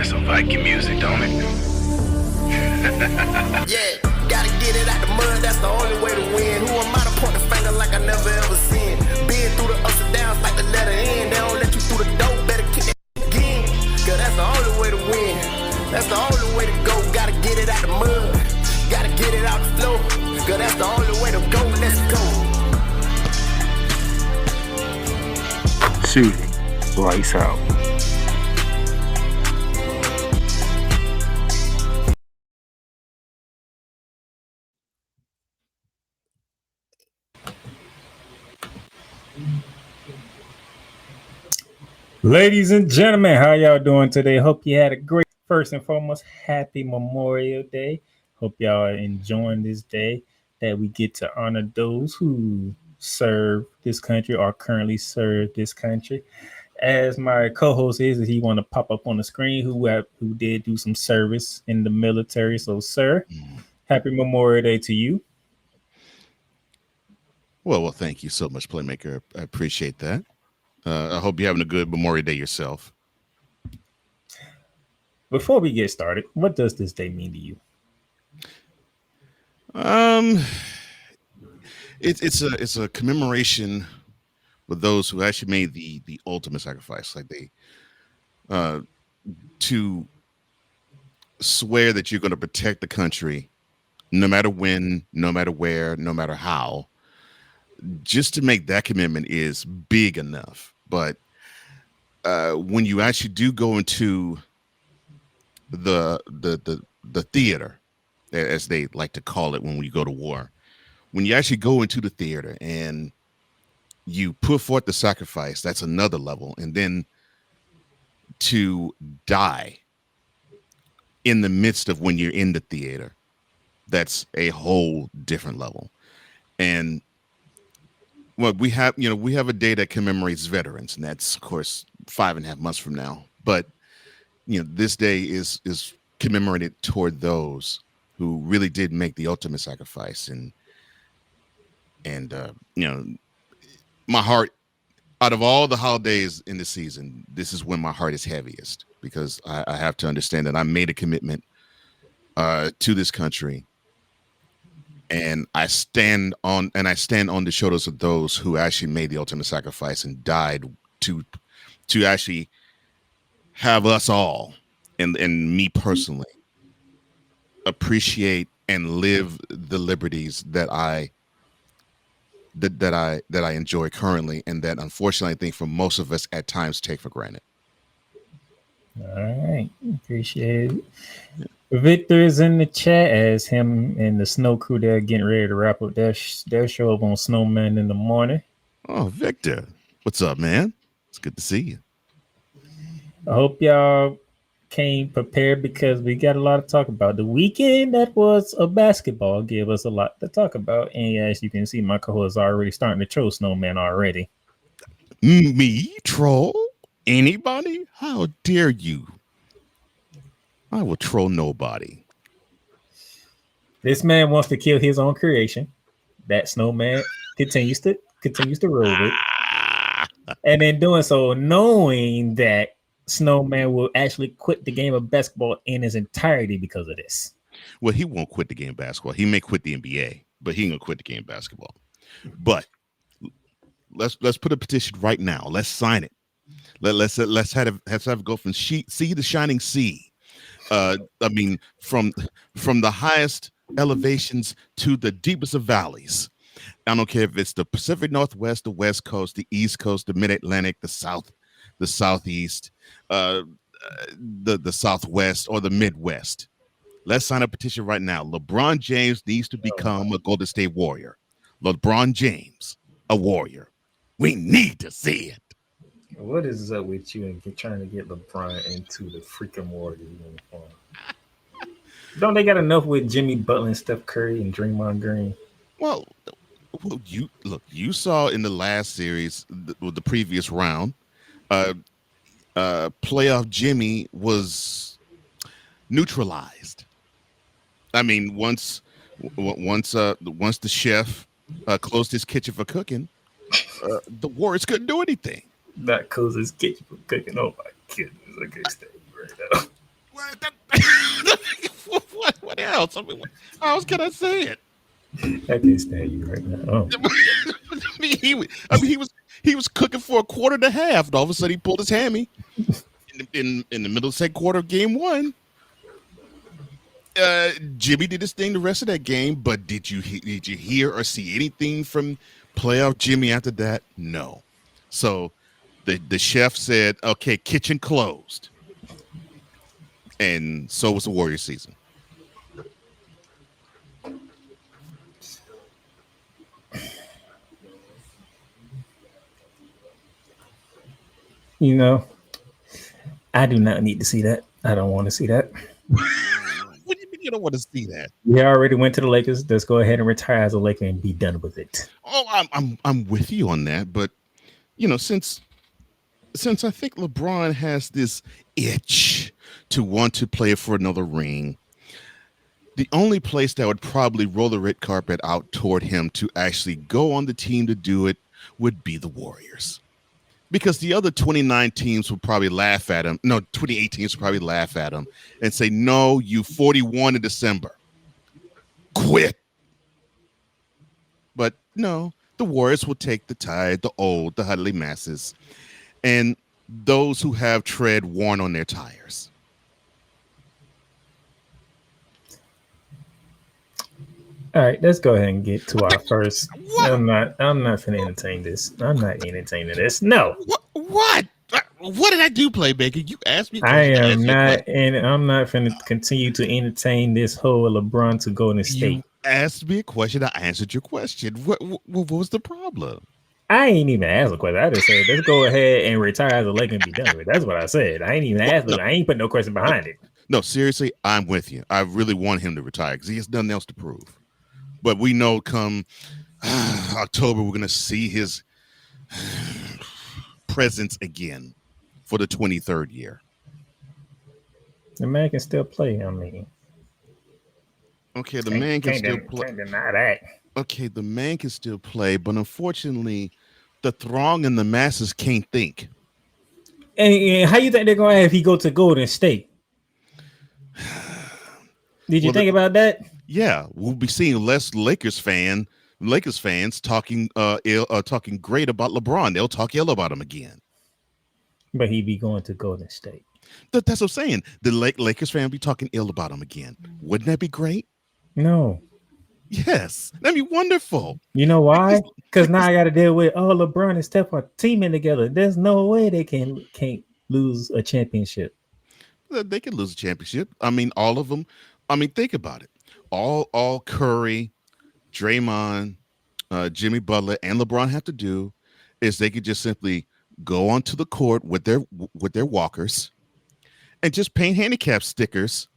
some Viking music, don't it? Yeah, gotta get it out the mud, that's the only way to win. Who am I to point the finger like I never ever seen? Been through the ups and downs like the letter N. They don't let you through the door, better kick that again. Cause that's the only way to win. That's the only way to go. Gotta get it out the mud, gotta get it out the floor. Cause that's the only way to go, let's go. Shooting, lights out. Ladies and gentlemen, how y'all doing today? Hope you had a great, first and foremost, happy Memorial Day. Hope y'all are enjoying this day that we get to honor those who serve this country or currently serve this country. As my co-host is he want to pop up on the screen who did do some service in the military. So, sir, happy Memorial Day to you. Well, thank you so much, Playmaker. I appreciate that. I hope you're having a good Memorial Day yourself. Before we get started, what does this day mean to you? It's a commemoration with those who actually made the ultimate sacrifice, like they to swear that you're going to protect the country no matter when, no matter where, no matter how. Just to make that commitment is big enough. But when you actually do go into the theater, as they like to call it when we go to war, when you actually go into the theater and you put forth the sacrifice, that's another level. And then to die in the midst of when you're in the theater, that's a whole different level. And well, we have a day that commemorates veterans, and that's of course 5.5 months from now. But this day is commemorated toward those who really did make the ultimate sacrifice. And my heart, out of all the holidays in the season, this is when my heart is heaviest, because I have to understand that I made a commitment to this country. And I stand on the shoulders of those who actually made the ultimate sacrifice and died to actually have us all and me personally appreciate and live the liberties that I enjoy currently, and that unfortunately I think for most of us at times take for granted. All right, appreciate it. Victor is in the chat as him and the Snow Crew, they're getting ready to wrap up their show up on Snowman in the morning. Oh, Victor, what's up, man? It's good to see you. I hope y'all came prepared because we got a lot to talk about. The weekend that was a basketball gave us a lot to talk about. And as you can see, my co-host is already starting to troll Snowman already. Me troll? Anybody? How dare you? I will troll nobody. This man wants to kill his own creation. That Snowman continues to roll with. And in doing so, knowing that Snowman will actually quit the game of basketball in its entirety because of this. Well, he won't quit the game of basketball. He may quit the NBA, but he ain't gonna quit the game of basketball. But let's put a petition right now. Let's sign it. Let's have it go from sea to shining sea. I mean, from the highest elevations to the deepest of valleys. I don't care if it's the Pacific Northwest, the West Coast, the East Coast, the Mid-Atlantic, the South, the Southeast, the Southwest, or the Midwest. Let's sign a petition right now. LeBron James needs to become a Golden State Warrior. LeBron James, a Warrior. We need to see it. What is up with you and trying to get LeBron into the freaking Warriors uniform? Don't they got enough with Jimmy Butler and Steph Curry and Draymond Green? Well, you saw in the last series, the previous round, playoff Jimmy was neutralized. I mean, once the chef closed his kitchen for cooking, the Warriors couldn't do anything. Not close his kitchen for cooking. Oh my goodness, I can't stand you right now. What else? I mean, how else can I say it? I can't stand you right now. Oh. He was cooking for a quarter and a half, and all of a sudden he pulled his hammy in the middle of the second quarter of game one. Jimmy did his thing the rest of that game, but did you hear or see anything from playoff Jimmy after that? No. So the chef said, "Okay, kitchen closed," and so was the Warriors season. You know, I do not need to see that. I don't want to see that. What do you mean you don't want to see that? We already went to the Lakers. Let's go ahead and retire as a Laker and be done with it. Oh, I'm with you on that, but you know, since I think LeBron has this itch to want to play for another ring, the only place that would probably roll the red carpet out toward him to actually go on the team to do it would be the Warriors. Because the other 29 teams would probably laugh at him. No, 28 teams would probably laugh at him and say, "No, you 41 in December. Quit." But no, the Warriors will take the tired, the old, the huddly masses, and those who have tread worn on their tires. All right, let's go ahead and get to our first. What? I'm not finna entertain this. I'm not entertaining this. No. What? What did I do, Playmaker? You asked me. I am not, and I'm not finna continue to entertain this whole LeBron to Golden State. You asked me a question. I answered your question. What was the problem? I ain't even asked a question. I just said, let's go ahead and retire as a Laker and be done with it. That's what I said. I ain't even asked. No. I ain't put no question behind it. No, seriously, I'm with you. I really want him to retire because he has nothing else to prove. But we know come October, we're going to see his presence again for the 23rd year. The man can still play. I mean, okay, the man can still play. Can't deny that. Okay, the man can still play, but unfortunately, the throng and the masses can't think. And how you think they're going to have if he go to Golden State? Did you think about that? Yeah, we'll be seeing less Lakers fans talking talking great about LeBron. They'll talk ill about him again. But he'd be going to Golden State. That's what I'm saying. The Lakers fan be talking ill about him again. Wouldn't that be great? No. Yes, that'd be wonderful. You know why? Because now I got to deal with LeBron and Steph are teaming together. There's no way they can't lose a championship. They can lose a championship. I mean, all of them. I mean, think about it. All Curry, Draymond, Jimmy Butler, and LeBron have to do is they could just simply go onto the court with their walkers and just paint handicap stickers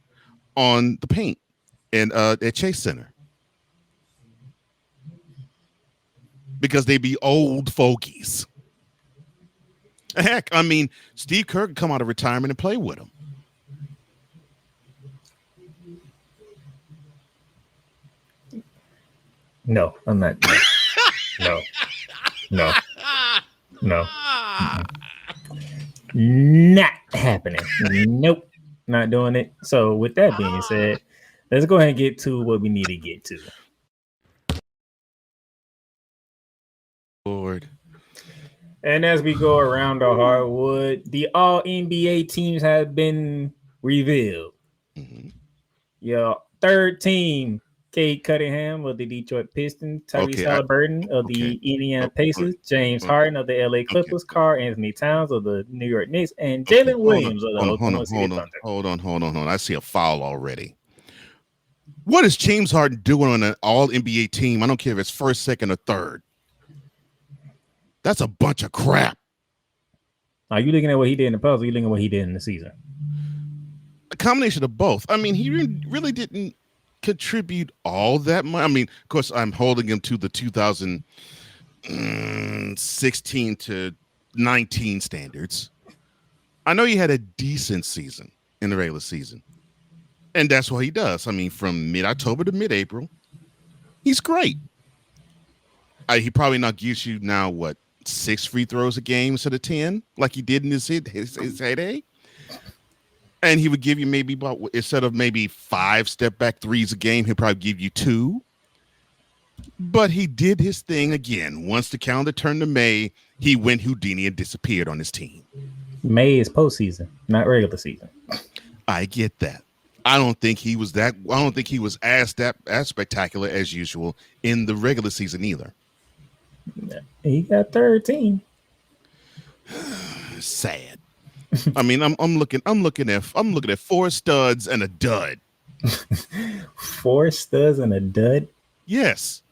on the paint and at Chase Center. Because they be old fogies. Heck, I mean, Steve Kerr could come out of retirement and play with them. No, I'm not. No. Not happening. Nope. Not doing it. So with that being said, let's go ahead and get to what we need to get to. Lord. And as we go around the hardwood, the all NBA teams have been revealed. Mm-hmm. Your third team, Cade Cunningham of the Detroit Pistons, Tyrese Halliburton of the Indiana Pacers, James Harden of the LA Clippers, Karl Anthony Towns of the New York Knicks, and Jalen Williams of the Oklahoma City Thunder. Hold on. I see a foul already. What is James Harden doing on an all NBA team? I don't care if it's first, second, or third. That's a bunch of crap. Are you looking at what he did in the post, or are you looking at what he did in the season? A combination of both. I mean, he really didn't contribute all that much. I mean, of course, I'm holding him to the 2016 to 19 standards. I know he had a decent season in the regular season, and that's what he does. I mean, from mid-October to mid-April, he's great. He probably not gives you now, 6 free throws a game instead of 10, like he did in his heyday. And he would give you maybe about, instead of maybe 5 step back threes a game, he'll probably give you 2. But he did his thing again. Once the calendar turned to May, he went Houdini and disappeared on his team. May is postseason, not regular season. I get that. I don't think he was as spectacular as usual in the regular season either. He got third team. Sad. I mean, I'm looking at 4 studs and a dud. 4 studs and a dud. Yes,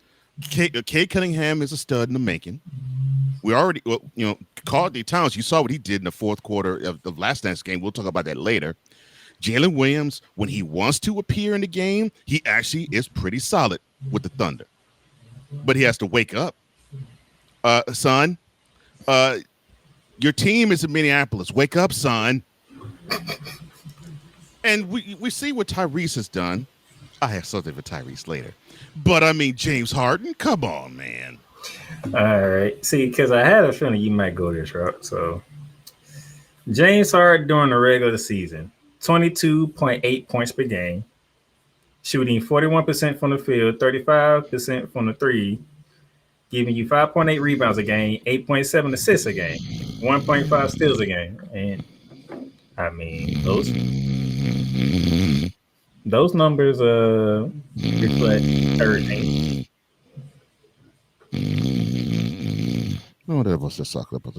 Kate Cunningham is a stud in the making. We already, Carl Towns. You saw what he did in the fourth quarter of the last night's game. We'll talk about that later. Jalen Williams, when he wants to appear in the game, he actually is pretty solid with the Thunder. But he has to wake up, son. Your team is in Minneapolis. Wake up, son. And we see what Tyrese has done. I have something for Tyrese later. But, I mean, James Harden, come on, man. All right. See, because I had a feeling you might go this route. So, James Harden during the regular season, 22.8 points per game, shooting 41% from the field, 35% from the three, giving you 5.8 rebounds a game, 8.7 assists a game, 1.5 steals a game. And, I mean, those numbers reflect everything. No, that was the soccer. Let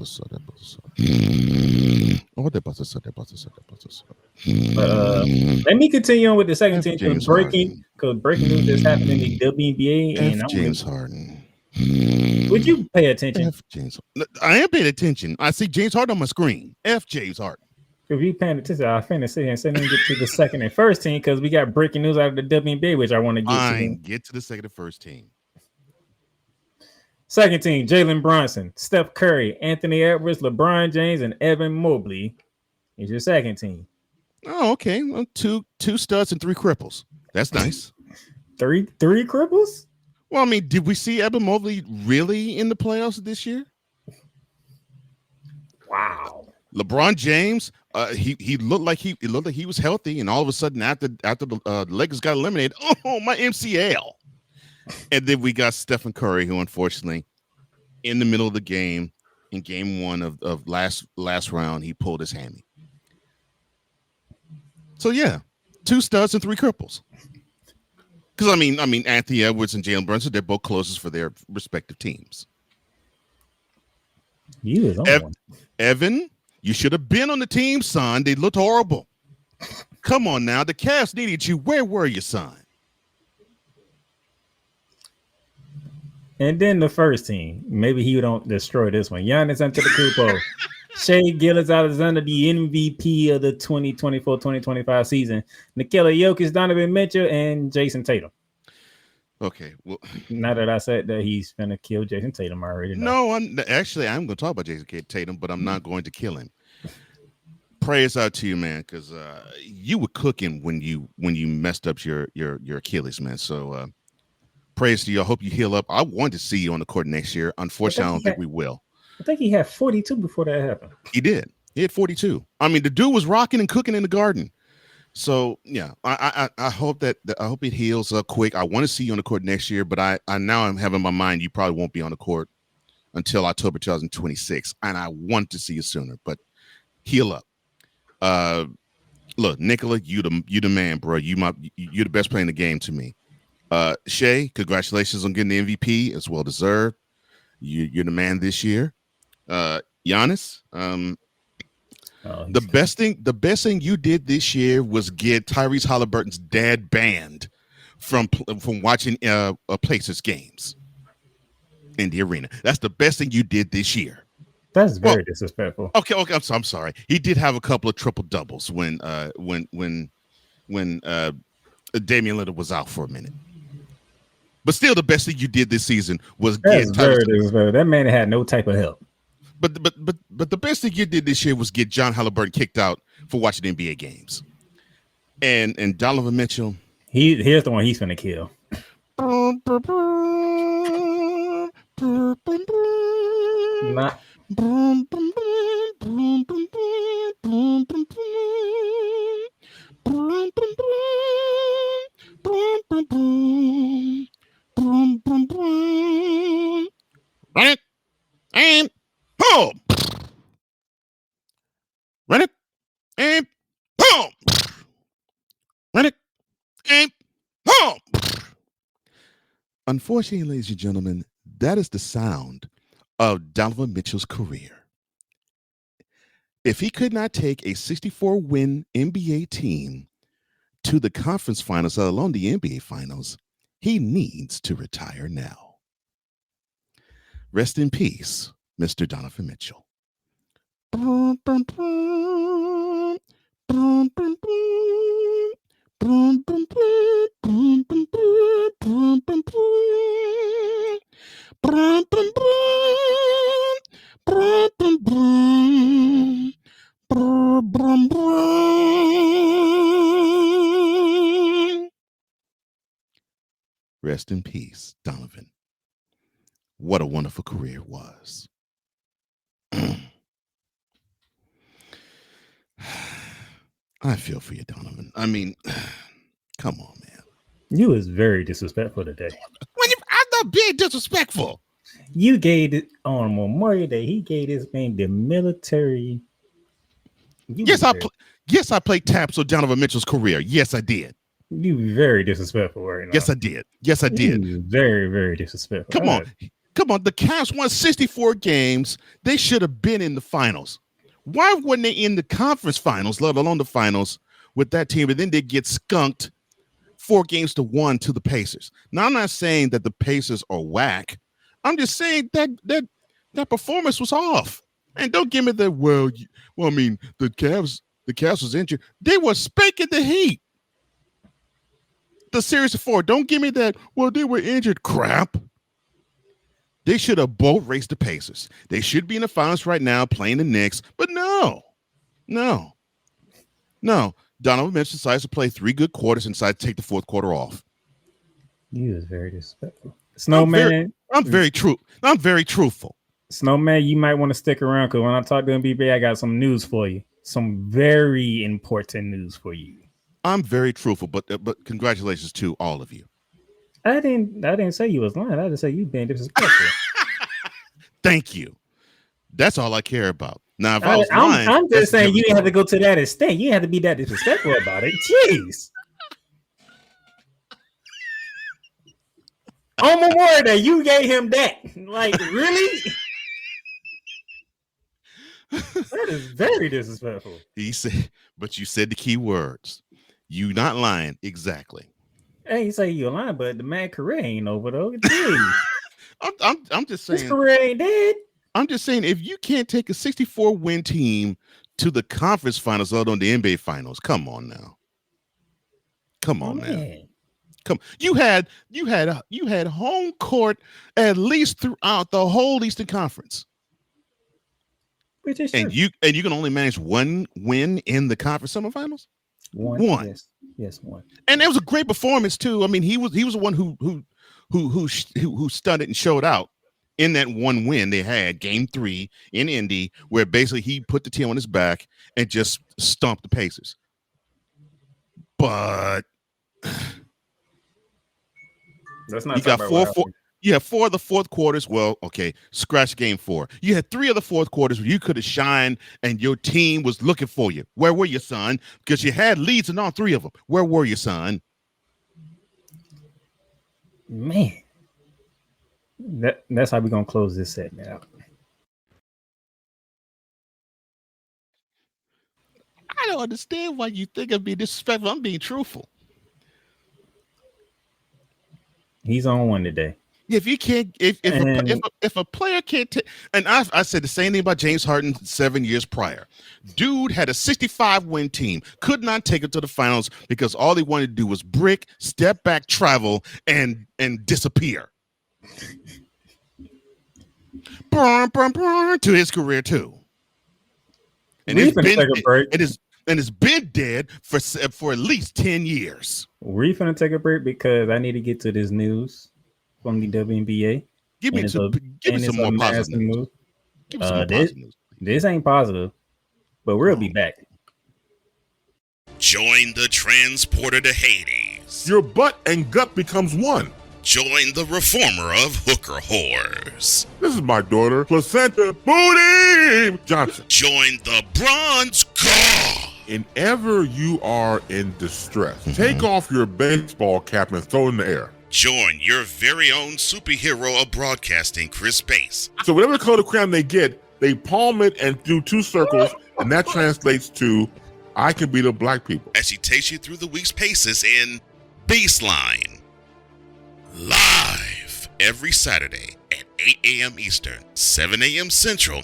me continue on with the second team because breaking news that's happening in the WNBA. And James Harden. Would you pay attention? I am paying attention. I see James Harden on my screen. James Harden. If you paying attention, I'll finish it and get to the second and first team because we got breaking news out of the WNBA, which I want to get to. Get to the second and first team. Second team, Jalen Brunson, Steph Curry, Anthony Edwards, LeBron James, and Evan Mobley is your second team. Oh, okay. Well, two studs and 3 cripples. That's nice. Three cripples? Well, I mean, did we see Evan Mobley really in the playoffs this year? Wow. LeBron James, he looked like he was healthy, and all of a sudden after the Lakers got eliminated, oh, my MCL. And then we got Stephen Curry, who unfortunately, in the middle of the game, in game 1 of last round, he pulled his hammy. So yeah, 2 studs and 3 cripples. Because I mean, Anthony Edwards and Jalen Brunson, they're both closest for their respective teams. Evan, you should have been on the team, son. They looked horrible. Come on now, the Cavs needed you. Where were you, son? And then the first team. Maybe he don't destroy this one. Giannis Antetokounmpo, Shai Gilgeous-Alexander, the MVP of the 2024-2025 season. Nikola Jokic, Donovan Mitchell, and Jason Tatum. Okay, well, now that I said that he's gonna kill Jason Tatum, I already know. No, I'm going to talk about Jason Tatum, but I'm not going to kill him. Prayers out to you, man, because you were cooking when you messed up your Achilles, man. So praise to you. I hope you heal up. I want to see you on the court next year. Unfortunately, I don't think we will. I think he had 42 before that happened. He did. He had 42. I mean, the dude was rocking and cooking in the garden. So yeah, I hope I hope it heals up quick. I want to see you on the court next year, but I now I'm having in my mind you probably won't be on the court until October 2026, and I want to see you sooner. But heal up. Look, Nikola, you the man, bro. You're the best player in the game to me. Shai, congratulations on getting the MVP. It's well deserved. You're the man this year. Giannis, the best thing you did this year was get Tyrese Halliburton's dad banned from watching Pacers games in the arena. That's the best thing you did this year. That's very disrespectful. Okay, I'm sorry. He did have a couple of triple doubles when Damian Lillard was out for a minute. But still, the best thing you did this season was get Tyrese. That man had no type of help. But the best thing you did this year was get John Halliburton kicked out for watching NBA games. And Donovan Mitchell. Here's the one he's gonna kill. Not. and boom. Run it and boom. Unfortunately, ladies and gentlemen, that is the sound of Donovan Mitchell's career. If he could not take a 64-win NBA team to the conference finals, let alone the NBA finals, he needs to retire now. Rest in peace, Mr. Donovan Mitchell. Rest in peace, Donovan. What a wonderful career it was. I feel for you, Donovan. I mean, come on, man. You was very disrespectful today. I'm not being disrespectful. You gave it on Memorial Day. He gave this man the military. Yes, I played taps on Donovan Mitchell's career. Yes, I did. You were very disrespectful right now. Yes, I did. Yes, I did. You very, very disrespectful. Come on. Come on. The Cavs won 64 games. They should have been in the finals. Why weren't they in the conference finals, let alone the finals, with that team? And then they get skunked 4-1 to the Pacers. Now, I'm not saying that the Pacers are whack. I'm just saying that performance was off. And don't give me the I mean, the Cavs was injured. They were spanking the Heat. The series of 4. Don't give me that. Well, they were injured. Crap. They should have boat raced the Pacers. They should be in the finals right now playing the Knicks. But no. Donovan Mitchell decides to play 3 good quarters and decides to take the 4th quarter off. He was very disrespectful. Snowman. I'm very truthful. Snowman, you might want to stick around because when I talk to NBA, I got some news for you. Some very important news for you. I'm very truthful, but congratulations to all of you. I didn't say you was lying. I just say you being disrespectful. Thank you. That's all I care about. Now, if I was lying, I'm just saying you didn't have to go to that extent. You didn't have to be that disrespectful about it. Jeez. On Memorial Day, you gave him that. Like, really? That is very disrespectful. He said, but you said the key words. You not lying. Exactly. Hey, you say you're lying, but the man career ain't over though. Jeez. I'm just saying. His career ain't dead. I'm just saying, if you can't take a 64-win team to the conference finals, let alone the NBA finals, come on now. Come on now. Come. You had home court at least throughout the whole Eastern Conference. And you can only manage 1 win in the conference semifinals. One. Yes, one. And it was a great performance too. I mean, he was the one who stunned and showed out in that 1 win they had, Game 3 in Indy, where basically he put the team on his back and just stomped the Pacers. But that's not. You got 4. You had 4 of the 4th quarters. Well, okay, scratch Game 4. You had 3 of the 4th quarters where you could have shined and your team was looking for you. Where were you, son? Because you had leads in all 3 of them. Where were you, son? Man, that's how we're gonna close this segment out. I don't understand why you think I'm being disrespectful. I'm being truthful. He's on one today. If you can't, if a player can't take, and I said the same thing about James Harden 7 years prior. Dude had a 65-win team, could not take it to the finals because all he wanted to do was brick, step back, travel, and disappear. To his career too. And it's been dead for at least 10 years. We're finna take a break because I need to get to this news from the WNBA. Give me some more positive news. Give me some more positive news. This ain't positive, but we'll be back. Join the transporter to Hades. Your butt and gut becomes one. Join the reformer of hooker whores. This is my daughter, Placenta Booty Johnson. Join the bronze god whenever you are in distress, take off your baseball cap and throw it in the air. Join your very own superhero of broadcasting, Chris Bass. So whatever color crayon they get, they palm it and do 2 circles, and that translates to, I can beat up black people. As she takes you through the week's paces in Baseline. Live every Saturday at 8 a.m. Eastern, 7 a.m. Central,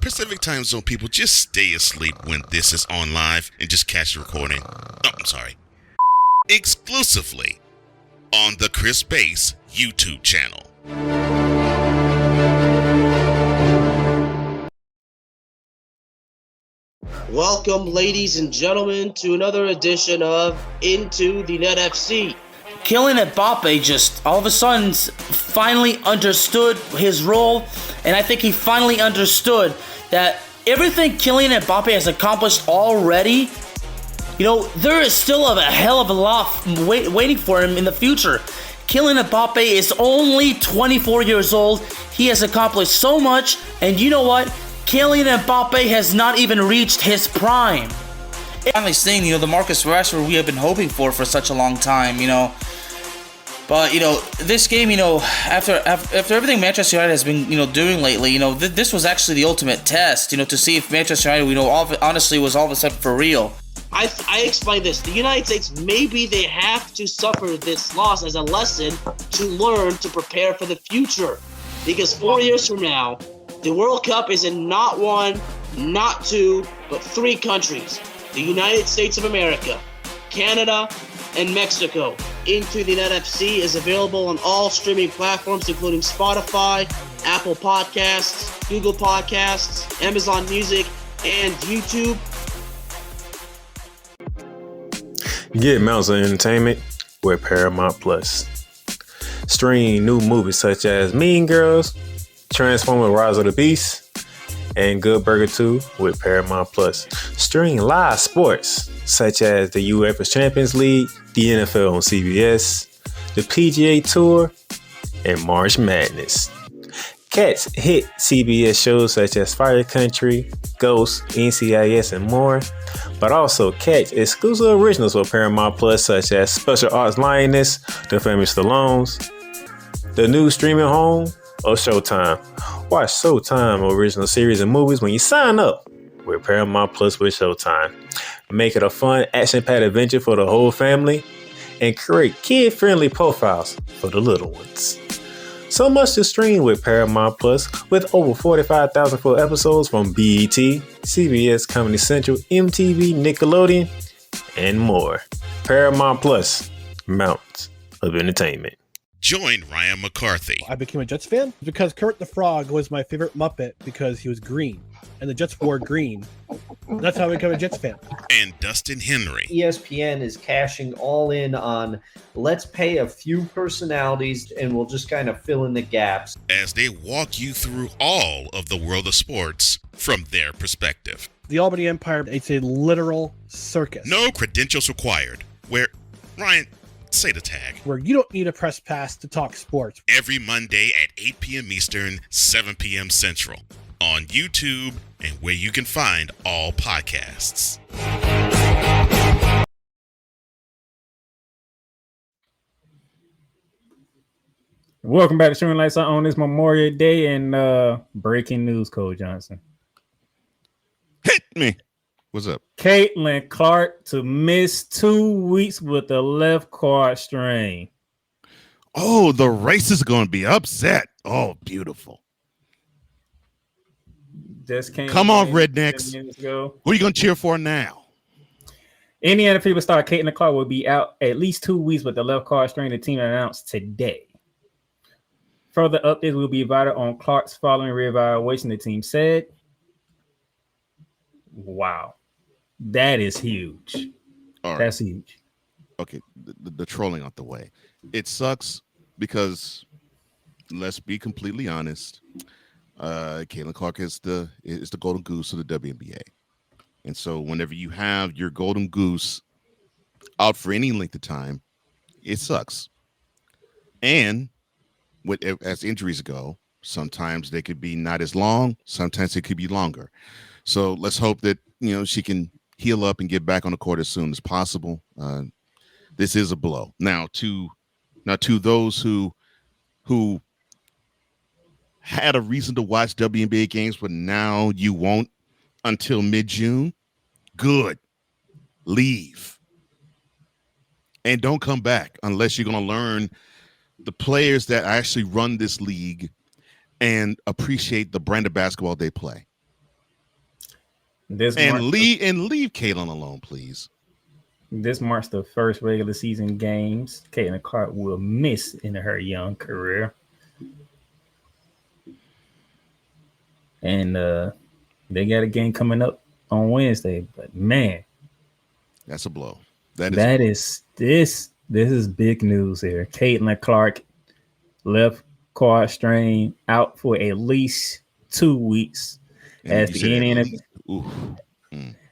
Pacific time zone people, just stay asleep when this is on live and just catch the recording. Oh, I'm sorry. Exclusively on the Chris Bass YouTube channel. Welcome, ladies and gentlemen, to another edition of Into the Net FC. Kylian Mbappe just all of a sudden finally understood his role, and I think he finally understood that everything Kylian Mbappe has accomplished already, there is still a hell of a lot waiting for him in the future. Kylian Mbappe is only 24 years old. He has accomplished so much, and you know what? Kylian Mbappe has not even reached his prime. Finally seeing, the Marcus Rashford we have been hoping for such a long time, But, this game, after everything Manchester United has been, doing lately, this was actually the ultimate test, to see if Manchester United, honestly was all of a sudden for real. I explained this. The United States, maybe they have to suffer this loss as a lesson to learn to prepare for the future. Because 4 years from now, the World Cup is in not 1, not 2, but 3 countries. The United States of America, Canada, and Mexico. Into the Net FC is available on all streaming platforms, including Spotify, Apple Podcasts, Google Podcasts, Amazon Music, and YouTube. Get Mounts of Entertainment with Paramount Plus. Stream new movies such as Mean Girls, Transformers: Rise of the Beast, and Good Burger 2 with Paramount Plus. Stream live sports such as the UEFA Champions League, the NFL on CBS, the PGA Tour, and March Madness. Catch hit CBS shows such as Fire Country, Ghost, NCIS, and more, but also catch exclusive originals for Paramount Plus such as Special Arts Lioness, The Famous Stallones, the new streaming home, or Showtime. Watch Showtime original series and movies when you sign up with Paramount Plus with Showtime. Make it a fun, action-packed adventure for the whole family, and create kid-friendly profiles for the little ones. So much to stream with Paramount Plus, with over 45,000 full episodes from BET, CBS, Comedy Central, MTV, Nickelodeon, and more. Paramount Plus, Mountains of Entertainment. Join Ryan McCarthy. I became a Jets fan because Kermit the Frog was my favorite Muppet because he was green, and the Jets wore green. That's how I became a Jets fan. And Dustin Henry. ESPN is cashing all in on let's pay a few personalities and we'll just kind of fill in the gaps. As they walk you through all of the world of sports from their perspective. The Albany Empire, it's a literal circus. No credentials required. Where, Ryan, say the tag. Where you don't need a press pass to talk sports. Every Monday at 8 p.m. Eastern, 7 p.m. Central. On YouTube and where you can find all podcasts. Welcome back to Streaming Lights Out on this Memorial Day, and breaking news, Cole Johnson. Hit me. What's up? Caitlin Clark to miss 2 weeks with a left quad strain. Oh, the race is going to be upset. Oh, beautiful. Just came Come on, Rednecks. Who are you going to cheer for now? Indiana people star Caitlin Clark will be out at least 2 weeks with the left quad strain, the team announced today. Further updates will be provided on Clark's following reevaluation, the team said. Wow. That is huge. All right. That's huge. Okay, the trolling out the way. It sucks because, let's be completely honest, Caitlin Clark is the golden goose of the WNBA. And so whenever you have your golden goose out for any length of time, it sucks. And as injuries go, sometimes they could be not as long, sometimes it could be longer. So let's hope that she can heal up and get back on the court as soon as possible. This is a blow. Now to those who had a reason to watch WNBA games, but now you won't until mid-June. Good. Leave. And don't come back unless you're going to learn the players that actually run this league and appreciate the brand of basketball they play. Leave Caitlin alone, please. This marks the first regular season games Caitlin Clark will miss in her young career. And they got a game coming up on Wednesday, but man, that's a blow. This is big news here. Caitlin Clark, left quad strain, out for at least 2 weeks. As the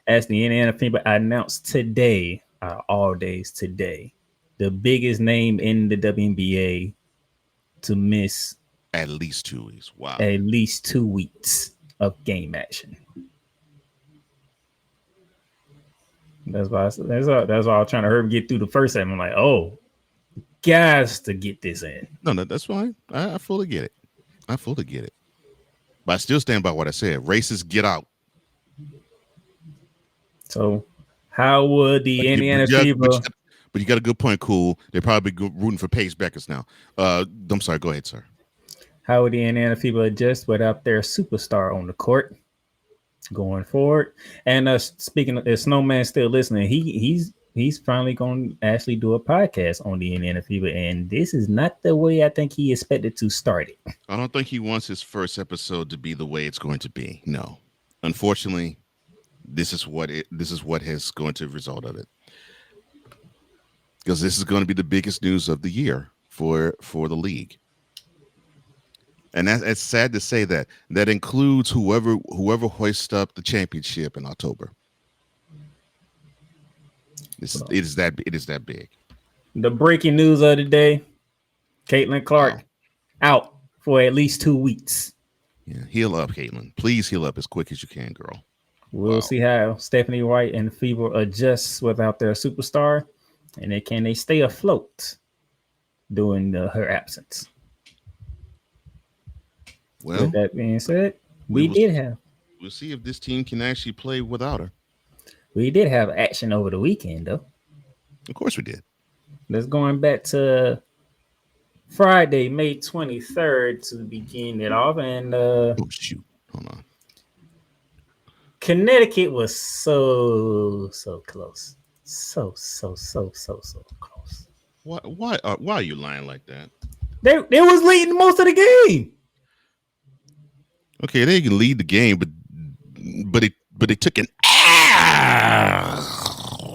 NNFP announced today, all days today, the biggest name in the WNBA to miss at least 2 weeks. Wow. At least 2 weeks of game action. That's why I was trying to hurry get through the first segment. I'm like, oh, guys, to get this in. No, that's fine. I fully get it. But I still stand by what I said. Racists, get out. So, how would the Indiana Fever? But you got a good point, Cool. They're probably rooting for Paige Beckers now. I'm sorry. Go ahead, sir. How would the Indiana Fever adjust without their superstar on the court going forward? And speaking of, if Snowman's still listening, he's finally going to actually do a podcast on the Indiana Fever, and this is not the way I think he expected to start it. I don't think he wants his first episode to be the way it's going to be. No, unfortunately, this is what has going to result of it, because this is going to be the biggest news of the year for the league. And it's sad to say that includes whoever hoists up the championship in October. It is that big. The breaking news of the day: Caitlin Clark out for at least 2 weeks. Yeah, heal up, Caitlin. Please heal up as quick as you can, girl. We'll see how Stephanie White and Fever adjusts without their superstar, and can they stay afloat during her absence. Well, with that being said, we'll see if this team can actually play without her. We did have action over the weekend, though. Of course we did. Let's going back to Friday, May 23rd to begin it off. And oh shoot, hold on. Connecticut was so close. So close. Why are you lying like that? They was leading most of the game. Okay, they can lead the game, but they took an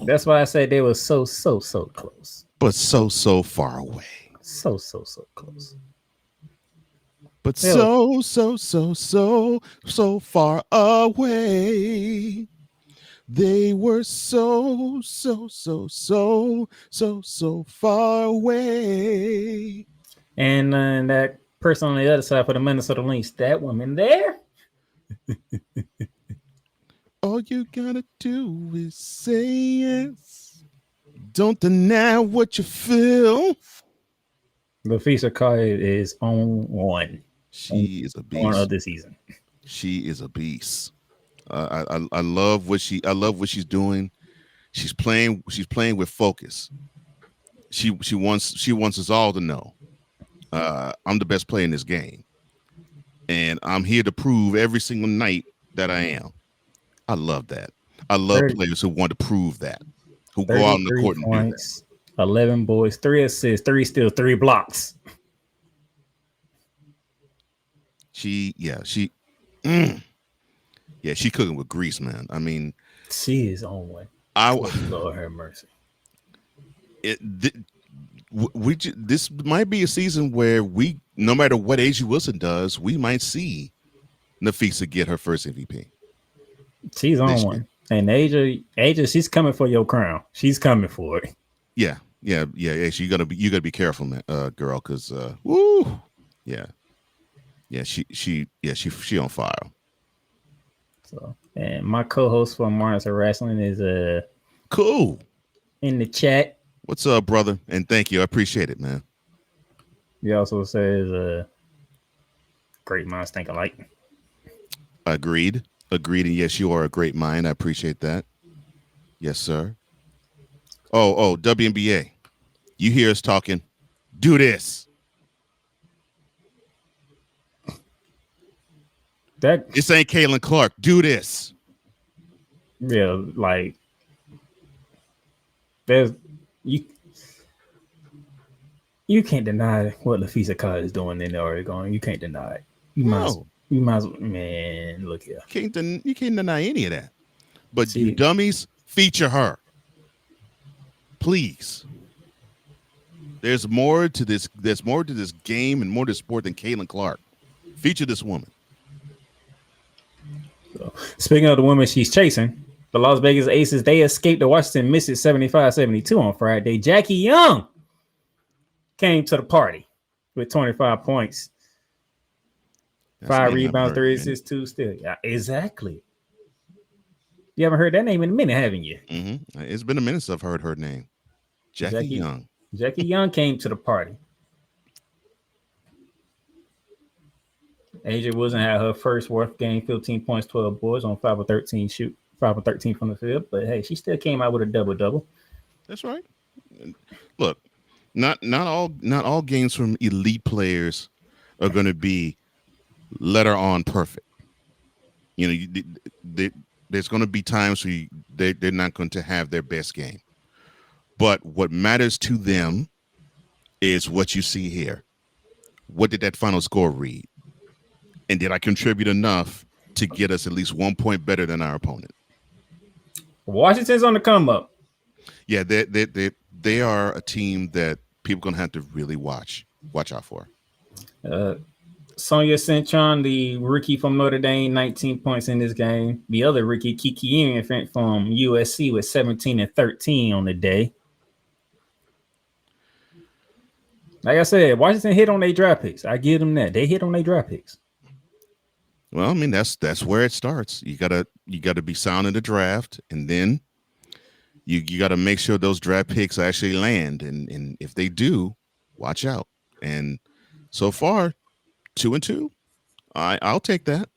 That's why I said they were so close. But so far away. So close. But so far away. They were so far away. And that person on the other side for the Minnesota Lynx, that woman there. All you gotta do is say yes. Don't deny what you feel. LaFisa Carr is on one. She is a beast. On of the season. She is a beast. I love what she's doing. She's playing with focus. She wants us all to know I'm the best player in this game, and I'm here to prove every single night that I am. I love that. I love players who want to prove that, who go out on the court and points, do that. 11 boys, 3 assists, 3 steals, 3 blocks. She cooking with grease, man. I mean, she is on one. Lord have mercy. This might be a season where we, no matter what A.J. Wilson does, we might see Nafisa get her first MVP. She's on one. And AJ, she's coming for your crown. She's coming for it. Yeah. You gotta be careful, man, girl, because she on fire. So, and my co-host for Martin's Wrestling is Cool. in the chat. What's up, brother? And thank you. I appreciate it, man. He also says great minds think alike. Agreed. And yes, you are a great mind. I appreciate that. Yes, sir. Oh, WNBA. You hear us talking. Do this. This ain't Caitlin Clark. Do this. Yeah, like there's you can't deny what Lafisa Card is doing in Oregon. You can't deny it. You might as well, man, look here. You can't deny any of that. But See, you dummies, feature her. Please. There's more to this game and more to sport than Caitlin Clark. Feature this woman. So, speaking of the woman she's chasing, the Las Vegas Aces, they escaped the Washington Mystics 75-72 on Friday. Jackie Young came to the party with 25 points. That's 5 rebounds, 3 assists, 2 steals. Yeah, exactly. You haven't heard that name in a minute, haven't you? Mm-hmm. It's been a minute since I've heard her name. Jackie Young. Jackie Young came to the party. AJ Wilson had her first worth game, 15 points, 12 boards on 5 of 13 shoot, 5 of 13 from the field. But hey, she still came out with a double-double. That's right. Look, not all games from elite players are going to be letter on perfect. You know, there's going to be times where they're not going to have their best game. But what matters to them is what you see here. What did that final score read? And did I contribute enough to get us at least 1 point better than our opponent? Washington's on the come up. Yeah, they are a team that people are going to have to really watch out for. Sonia Cintron, the rookie from Notre Dame, 19 points in this game. The other rookie, Kiki Infant from USC, with 17 and 13 on the day. Like I said, Washington hit on their draft picks. I give them that. They hit on their draft picks. Well, I mean, that's where it starts. You gotta be sound in the draft, and then you gotta make sure those draft picks actually land. And if they do, watch out. And so far, 2-2. I'll take that.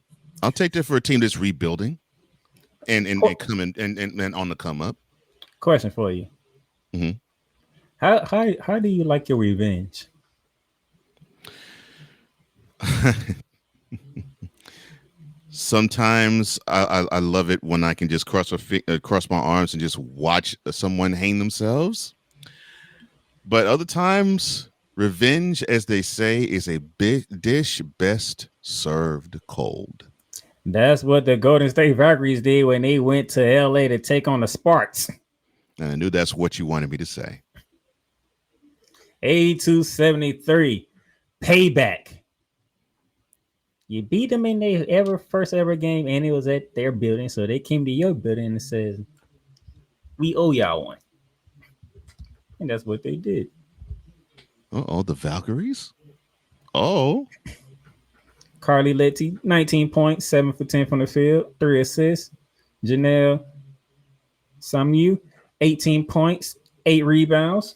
I'll take that for a team that's rebuilding and coming and on the come up. Question for you. Mm-hmm. How do you like your revenge? Sometimes I love it when I can just cross my arms and just watch someone hang themselves. But other times, revenge, as they say, is a big dish best served cold. That's what the Golden State Valkyries did when they went to LA to take on the Sparks. And I knew that's what you wanted me to say. 82-73. Payback. You beat them in their first ever game, and it was at their building. So they came to your building and said, we owe y'all one. And that's what they did. Oh, the Valkyries? Oh. Carly Letty, 19 points, 7 for 10 from the field, 3 assists. Janelle Samu, 18 points, 8 rebounds.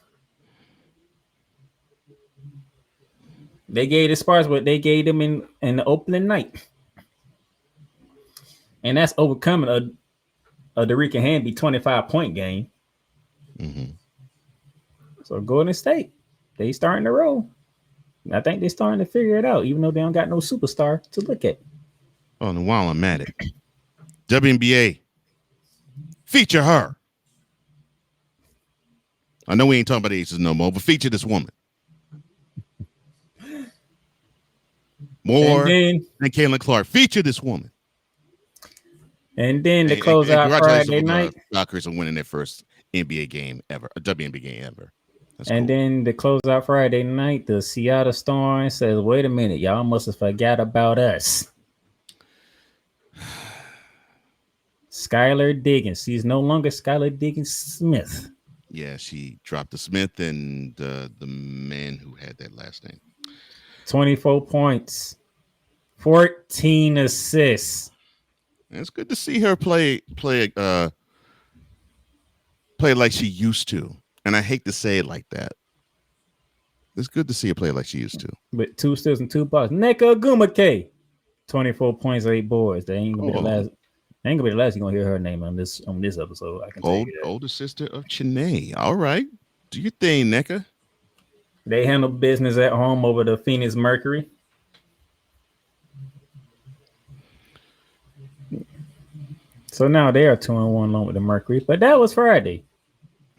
They gave the Sparks what they gave them in the opening night. And that's overcoming a Derica Hamby 25-point game. Mm-hmm. So Golden State, they starting to roll. I think they're starting to figure it out, even though they don't got no superstar to look at. Oh, and while I'm at it, WNBA, feature her. I know we ain't talking about the Aces no more, but feature this woman. More than Caitlin Clark. Feature this woman. And then to close out Friday night. Valkyries are winning their first NBA game ever, a WNBA game ever. That's and cool. Then to close out Friday night, the Seattle Storm says, wait a minute, y'all must have forgot about us. Skylar Diggins. She's no longer Skylar Diggins Smith. Yeah, she dropped the Smith and the man who had that last name. 24 points, 14 assists. It's good to see her play like she used to. And I hate to say it like that. It's good to see her play like she used to. With 2 steals and 2 blocks. Neka Gumake, 24 points, 8 boards. They ain't gonna be the last. Ain't gonna be the last you're gonna hear her name on this episode. I can tell you that. Older sister of Chene. All right. Do your thing, Neka. They handle business at home over the Phoenix Mercury. So now they are 2-1 along with the Mercury, but that was Friday.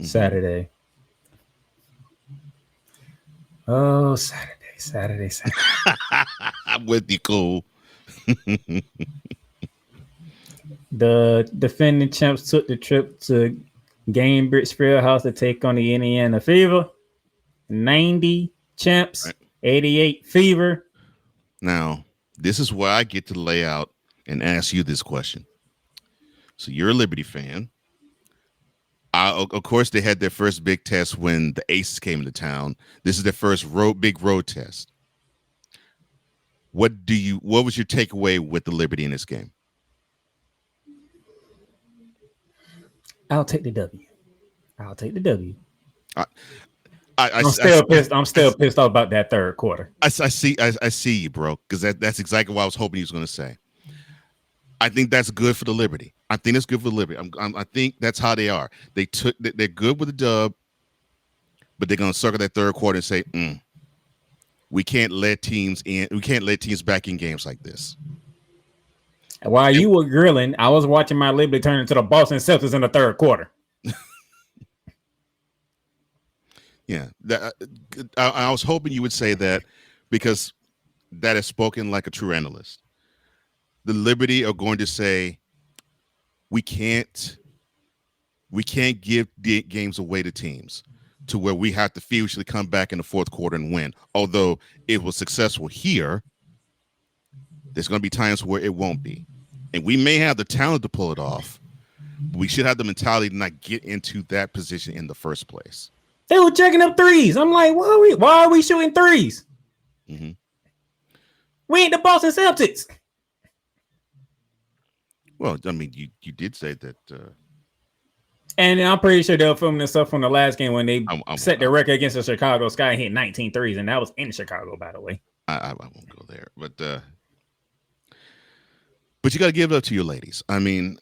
Saturday. Oh, Saturday. I'm with you, cool. The defending champs took the trip to Gainbridge Fieldhouse to take on the Indiana Fever. 90 champs, 88 Fever. Now, this is where I get to lay out and ask you this question. So you're a Liberty fan. Of course, they had their first big test when the Aces came into town. This is their first big road test. What was your takeaway with the Liberty in this game? I'll take the W. I'm still pissed off about that third quarter. I see you, bro, because that's exactly what I was hoping he was going to say. I think that's good for the Liberty. I think it's good for the Liberty. I think that's how they are. They're good with the dub, but they're going to circle that third quarter and say, we can't let teams in. We can't let teams back in games like this. While you were grilling, I was watching my Liberty turn into the Boston Celtics in the third quarter. Yeah, I was hoping you would say that because that is spoken like a true analyst. The Liberty are going to say, we can't give the games away to teams to where we have to fiercely come back in the fourth quarter and win. Although it was successful here, there's going to be times where it won't be. And we may have the talent to pull it off, but we should have the mentality to not get into that position in the first place. They were checking up threes. I'm like, why are we shooting threes? Mm-hmm. We ain't the Boston Celtics. Well, I mean, you did say that. And I'm pretty sure they'll film this stuff from the last game when they set their record against the Chicago Sky and hit 19 threes. And that was in Chicago, by the way. I won't go there. But you got to give it up to your ladies. I mean,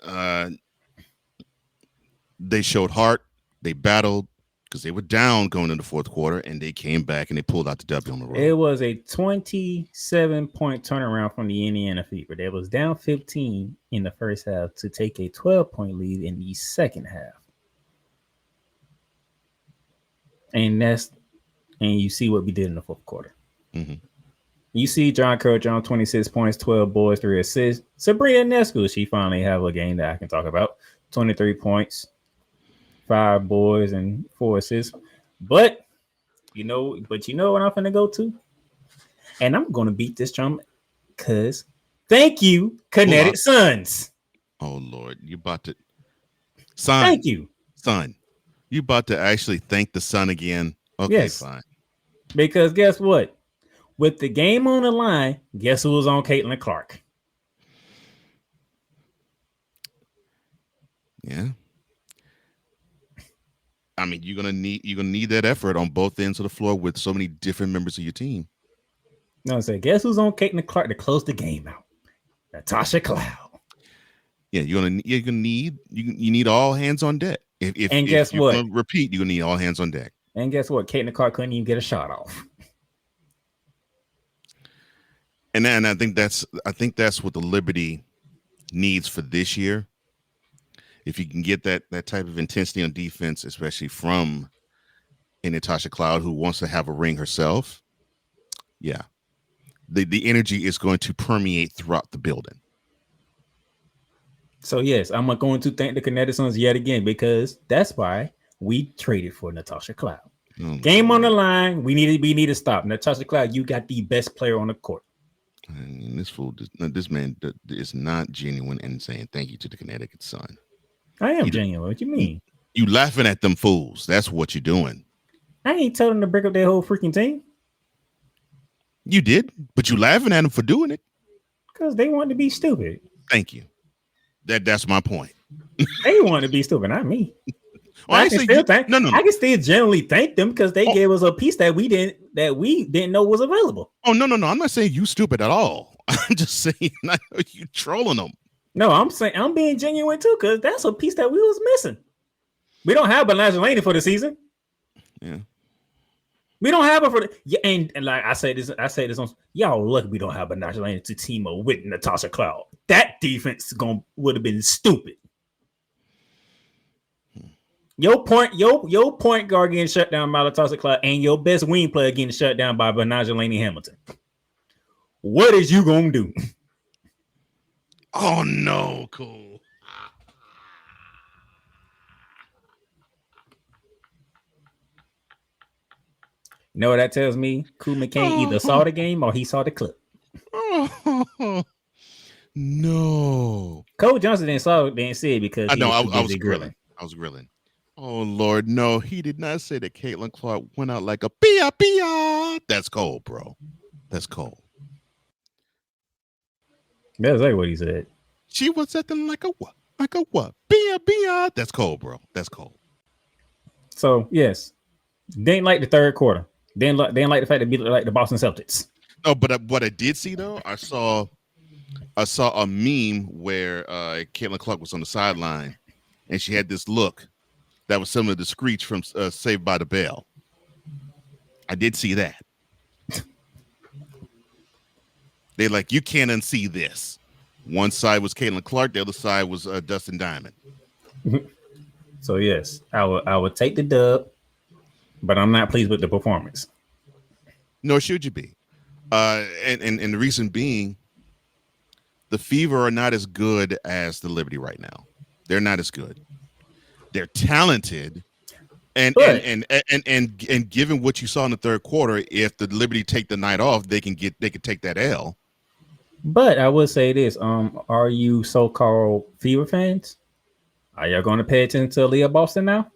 they showed heart. They battled because they were down going into the fourth quarter, and they came back and they pulled out the W on the road. It was a 27-point turnaround from the Indiana Fever. They was down 15 in the first half to take a 12-point lead in the second half. And you see what we did in the fourth quarter. Mm-hmm. You see John Curry Jones, 26 points, 12 boards, 3 assists. Sabrina Nescu, she finally have a game that I can talk about. 23 points, 5 boards, and 4 assists. But you know what I'm finna go to? And I'm gonna beat this drum because thank you, Kinetic Suns. Oh Lord, you about to Son. Thank you. Son. You about to actually thank the Sun again? Okay, yes. Fine. Because guess what? With the game on the line, guess who was on Caitlin Clark? Yeah. I mean, you're gonna need that effort on both ends of the floor with so many different members of your team. No, I said, guess who's on Caitlin Clark to close the game out? Natasha Cloud. Yeah, you need all hands on deck. And guess what? Repeat, you're gonna need all hands on deck. And guess what? Caitlin Clark couldn't even get a shot off. And I think that's what the Liberty needs for this year. If you can get that type of intensity on defense, especially from a Natasha Cloud who wants to have a ring herself, yeah, the energy is going to permeate throughout the building. So yes, I'm going to thank the Kinetic Suns yet again because that's why we traded for Natasha Cloud. Game on the line, we need to stop. Natasha Cloud, you got the best player on the court. And this man is not genuine and saying thank you to the Connecticut Sun. I am genuine. What you mean? You laughing at them fools. That's what you're doing. I ain't telling them to break up their whole freaking team. You did, but you laughing at them for doing it. Because they want to be stupid. Thank you. That's my point. They want to be stupid, not me. Well, I can still think. No. I can still generally thank them because they gave us a piece that we didn't know was available. Oh no. I'm not saying you stupid at all. I'm just saying I know you trolling them. No, I'm saying I'm being genuine too because that's a piece that we was missing. We don't have Banaja Laney for the season. Yeah. We don't have her for and like I say this on y'all lucky we don't have Banaja Laney to team up with Natasha Cloud. That defense would have been stupid. Your point guard getting shut down by Natasha Cloud and your best wing player getting shut down by Banaja Laney Hamilton. What is you gonna do? Oh no, cool. You know what that tells me? Cool McCain either saw the game or he saw the clip. Oh, no. Cole Johnson didn't see it because I know I was grilling. I was grilling. Oh Lord, no, he did not say that Caitlin Clark went out like a pia. That's cold, bro. That's cold. That's exactly what he said. She was acting like a what? Like a what? Pia. That's cold, bro. That's cold. So yes, didn't like the third quarter. Didn't like the fact that beat like the Boston Celtics. No, but what I did see though, I saw a meme where Caitlin Clark was on the sideline, and she had this look that was similar to Screech from Saved by the Bell. I did see that. They like, you can't unsee this. One side was Caitlin Clark, the other side was Dustin Diamond. So yes, I would take the dub, but I'm not pleased with the performance. Nor should you be. And the reason being, the Fever are not as good as the Liberty right now. They're not as good. They're talented, and given what you saw in the third quarter, if the Liberty take the night off, they can take that L. But I would say this: are you so-called Fever fans? Are y'all going to pay attention to Aaliyah Boston now?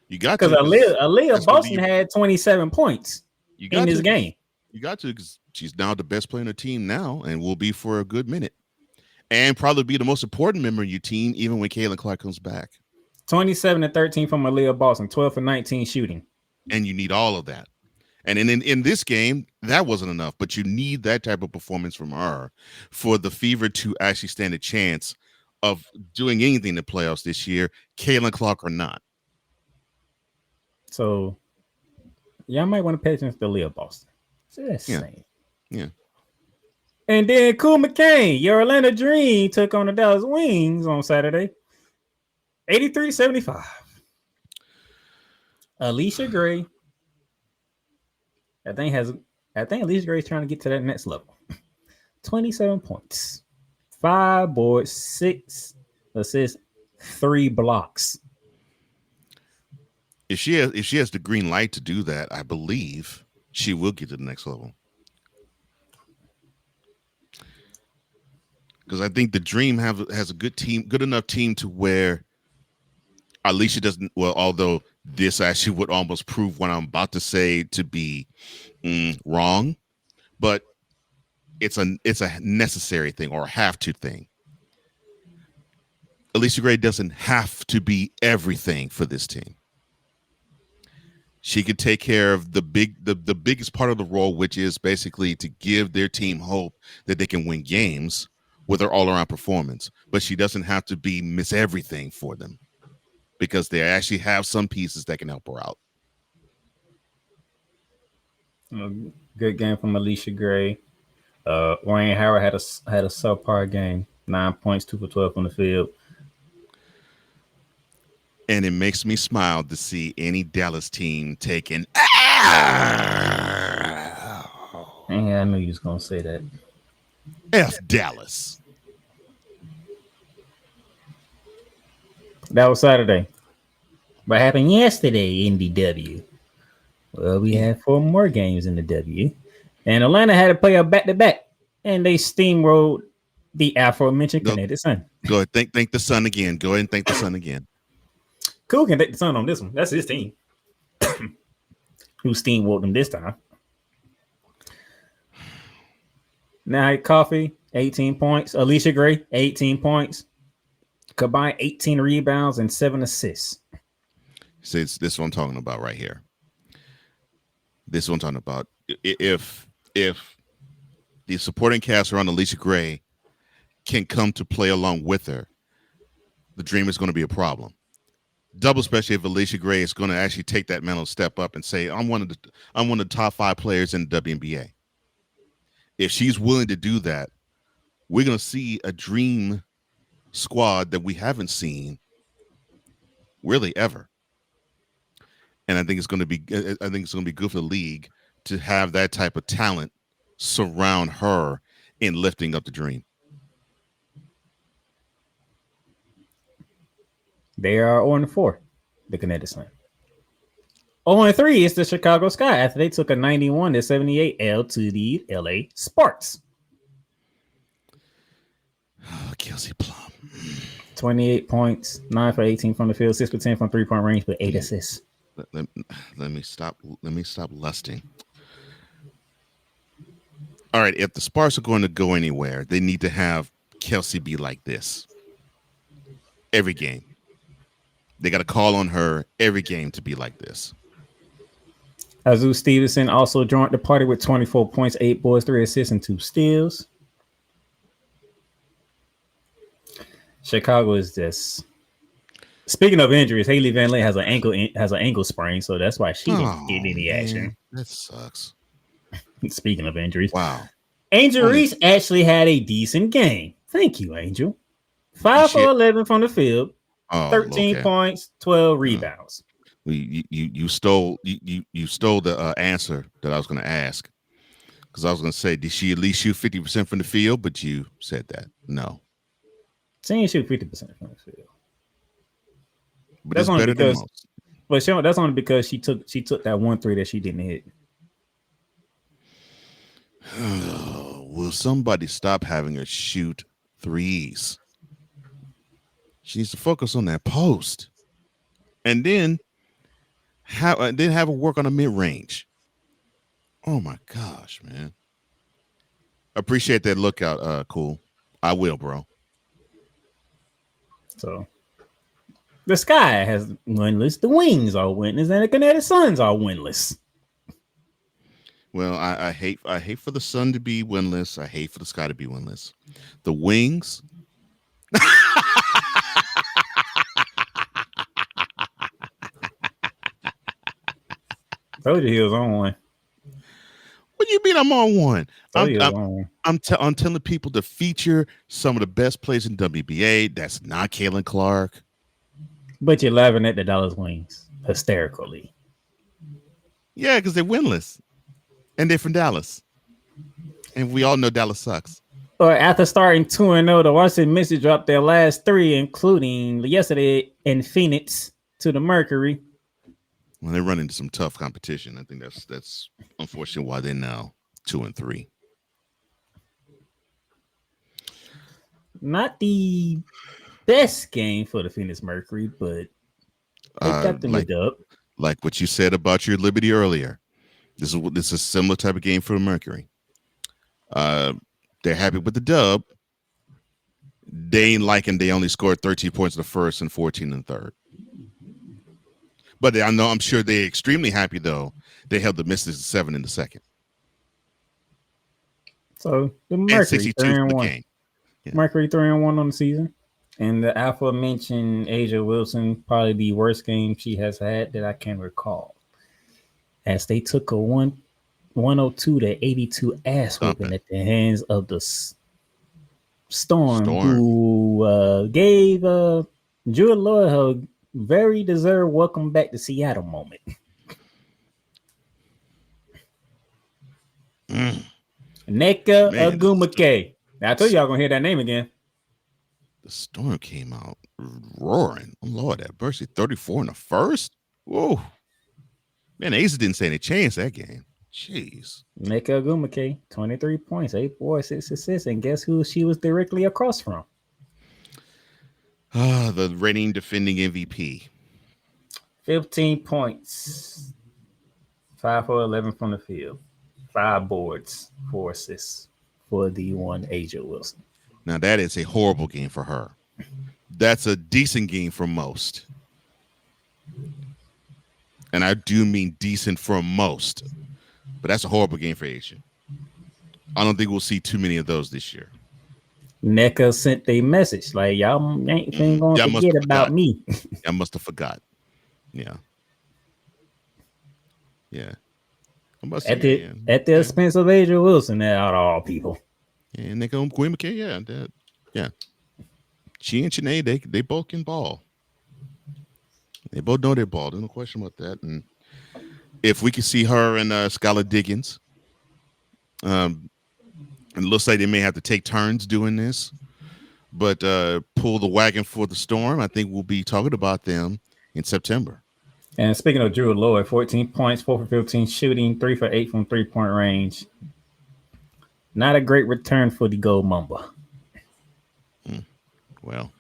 You got to, because Aaliyah Boston had 27 points in this game. You got to, because she's now the best player on the team now, and will be for a good minute, and probably be the most important member of your team, even when Caitlin Clark comes back. 27 and 13 from Aaliyah Boston, 12 for 19 shooting, and you need all of that. And in this game, that wasn't enough, but you need that type of performance from her for the Fever to actually stand a chance of doing anything in the playoffs this year, Caitlin Clark or not. So, y'all might want to pay attention to Aaliyah Boston. Yeah. And then Cool McCain, your Orlando Dream took on the Dallas Wings on Saturday, 83-75. Alicia Gray, I think Alicia Gray is trying to get to that next level. 27 points, 5 boards, 6 assists, 3 blocks. If she has the green light to do that, I believe she will get to the next level. Because I think the Dream has a good enough team to where Alicia doesn't. Well, although this actually would almost prove what I'm about to say to be wrong, but it's a necessary thing or a have to thing. Alicia Gray doesn't have to be everything for this team. She could take care of the biggest part of the role, which is basically to give their team hope that they can win games with her all-around performance. But she doesn't have to be miss everything for them, because they actually have some pieces that can help her out. Good game from Alicia Gray. Wayne Howard had a subpar game, 9 points, 2 for 12 on the field. And it makes me smile to see any Dallas team taking. Yeah, I knew you was gonna say that. F Dallas. That was Saturday. What happened yesterday in the W? Well, we had 4 more games in the W, and Atlanta had to play a back-to-back, and they steamrolled the aforementioned Connecticut Sun. Go ahead, thank the Sun again. Go ahead and thank the Sun again. Cool can take the Sun on this one. That's his team. Who steamrolled them this time? Now, Coffee, 18 points. Alicia Gray, 18 points. Combined 18 rebounds and 7 assists. See, this is what I'm talking about right here. This is what I'm talking about. If the supporting cast around Alicia Gray can come to play along with her, the dream is going to be a problem. Double, especially if Alicia Gray is going to actually take that mental step up and say, I'm one of the top 5 players in the WNBA. If she's willing to do that, we're going to see a dream squad that we haven't seen really ever. And I think it's going to be good for the league to have that type of talent surround her in lifting up the dream. They are 0-4, the Connecticut Sun. 0-3 is the Chicago Sky after they took a 91-78 L to the LA Sparks. Oh, Kelsey Plum. 28 points, 9 for 18 from the field, 6 for 10 from 3-point range, but 8 assists. Let me stop lusting. All right, if the Sparks are going to go anywhere, they need to have Kelsey be like this every game. They got to call on her every game to be like this. Azu Stevenson also joined the party with 24 points, 8 boards, 3 assists, and 2 steals. Chicago is this. Speaking of injuries, Haley Van Lent has an ankle sprain, so that's why she didn't get any action. That sucks. Speaking of injuries, wow. Angel Reese actually had a decent game. Thank you, Angel. 5 for 11 from the field, 13 points, 12 rebounds. You stole the answer that I was going to ask, because I was going to say, did she at least shoot 50% from the field? But you said that no. She didn't shoot 50% from the field. But that's better than most. But that's only because she took that 1-3 that she didn't hit. Will somebody stop having her shoot threes? She needs to focus on that post, and then have her work on a mid range. Oh my gosh, man! Appreciate that lookout. Cool. I will, bro. So the Sky has winless, the Wings are winless, and the Connecticut Suns are winless. Well, I hate for the Sun to be winless. I hate for the Sky to be winless. The Wings. Told you he was on one. What do you mean I'm on one? I'm telling people to feature some of the best players in WNBA. That's not Caitlin Clark. But you're laughing at the Dallas Wings hysterically. Yeah, because they're winless. And they're from Dallas. And we all know Dallas sucks. Or after starting 2-0, the Washington Mystics dropped their last 3, including yesterday in Phoenix to the Mercury. Well, they run into some tough competition. I think that's unfortunately why they're now 2-3. Not the best game for the Phoenix Mercury, but they got them up. Like what you said about your Liberty earlier. This is a similar type of game for the Mercury. They're happy with the dub. They ain't liking they only scored 13 points in the first and 14 in the third. But I'm sure they're extremely happy though. They held the Mystics to 7 in the second. So the Mercury 3-1. Yeah. Mercury 3-1 on the season. And the aforementioned Asia Wilson, probably the worst game she has had that I can recall. As they took a 102-82 ass whooping at the hands of the Storm. Who gave Jewel Lloyd her very deserved welcome back to Seattle moment. Nneka Ogwumike. Now I told y'all gonna hear that name again. The Storm came out roaring. Oh, Lord, that mercy, 34 in the first. Whoa. Man, Ace didn't say any chance that game. Jeez. Nneka Ogwumike, 23 points, 8 boards, 6 assists, and guess who she was directly across from? The reigning defending MVP. 15 points, 5 for 11 from the field, 5 boards, 4 assists for the one Asia Wilson. Now that is a horrible game for her. That's a decent game for most. And I do mean decent for most. But that's a horrible game for Asia. I don't think we'll see too many of those this year. NECA sent a message like, y'all ain't going to forget about me. I must have forgot. Yeah. Yeah. At the expense of Asia Wilson, out of all people. Yeah, and they go Queen McKay, yeah. She and Sinead, they both can ball. They both know their ball. There's no question about that. And if we can see her and Skylar Diggins, and it looks like they may have to take turns doing this, but pull the wagon for the Storm, I think we'll be talking about them in September. And speaking of Drew Lloyd, 14 points, 4 for 15 shooting, 3 for 8 from 3-point range. Not a great return for the Gold Mamba. Well,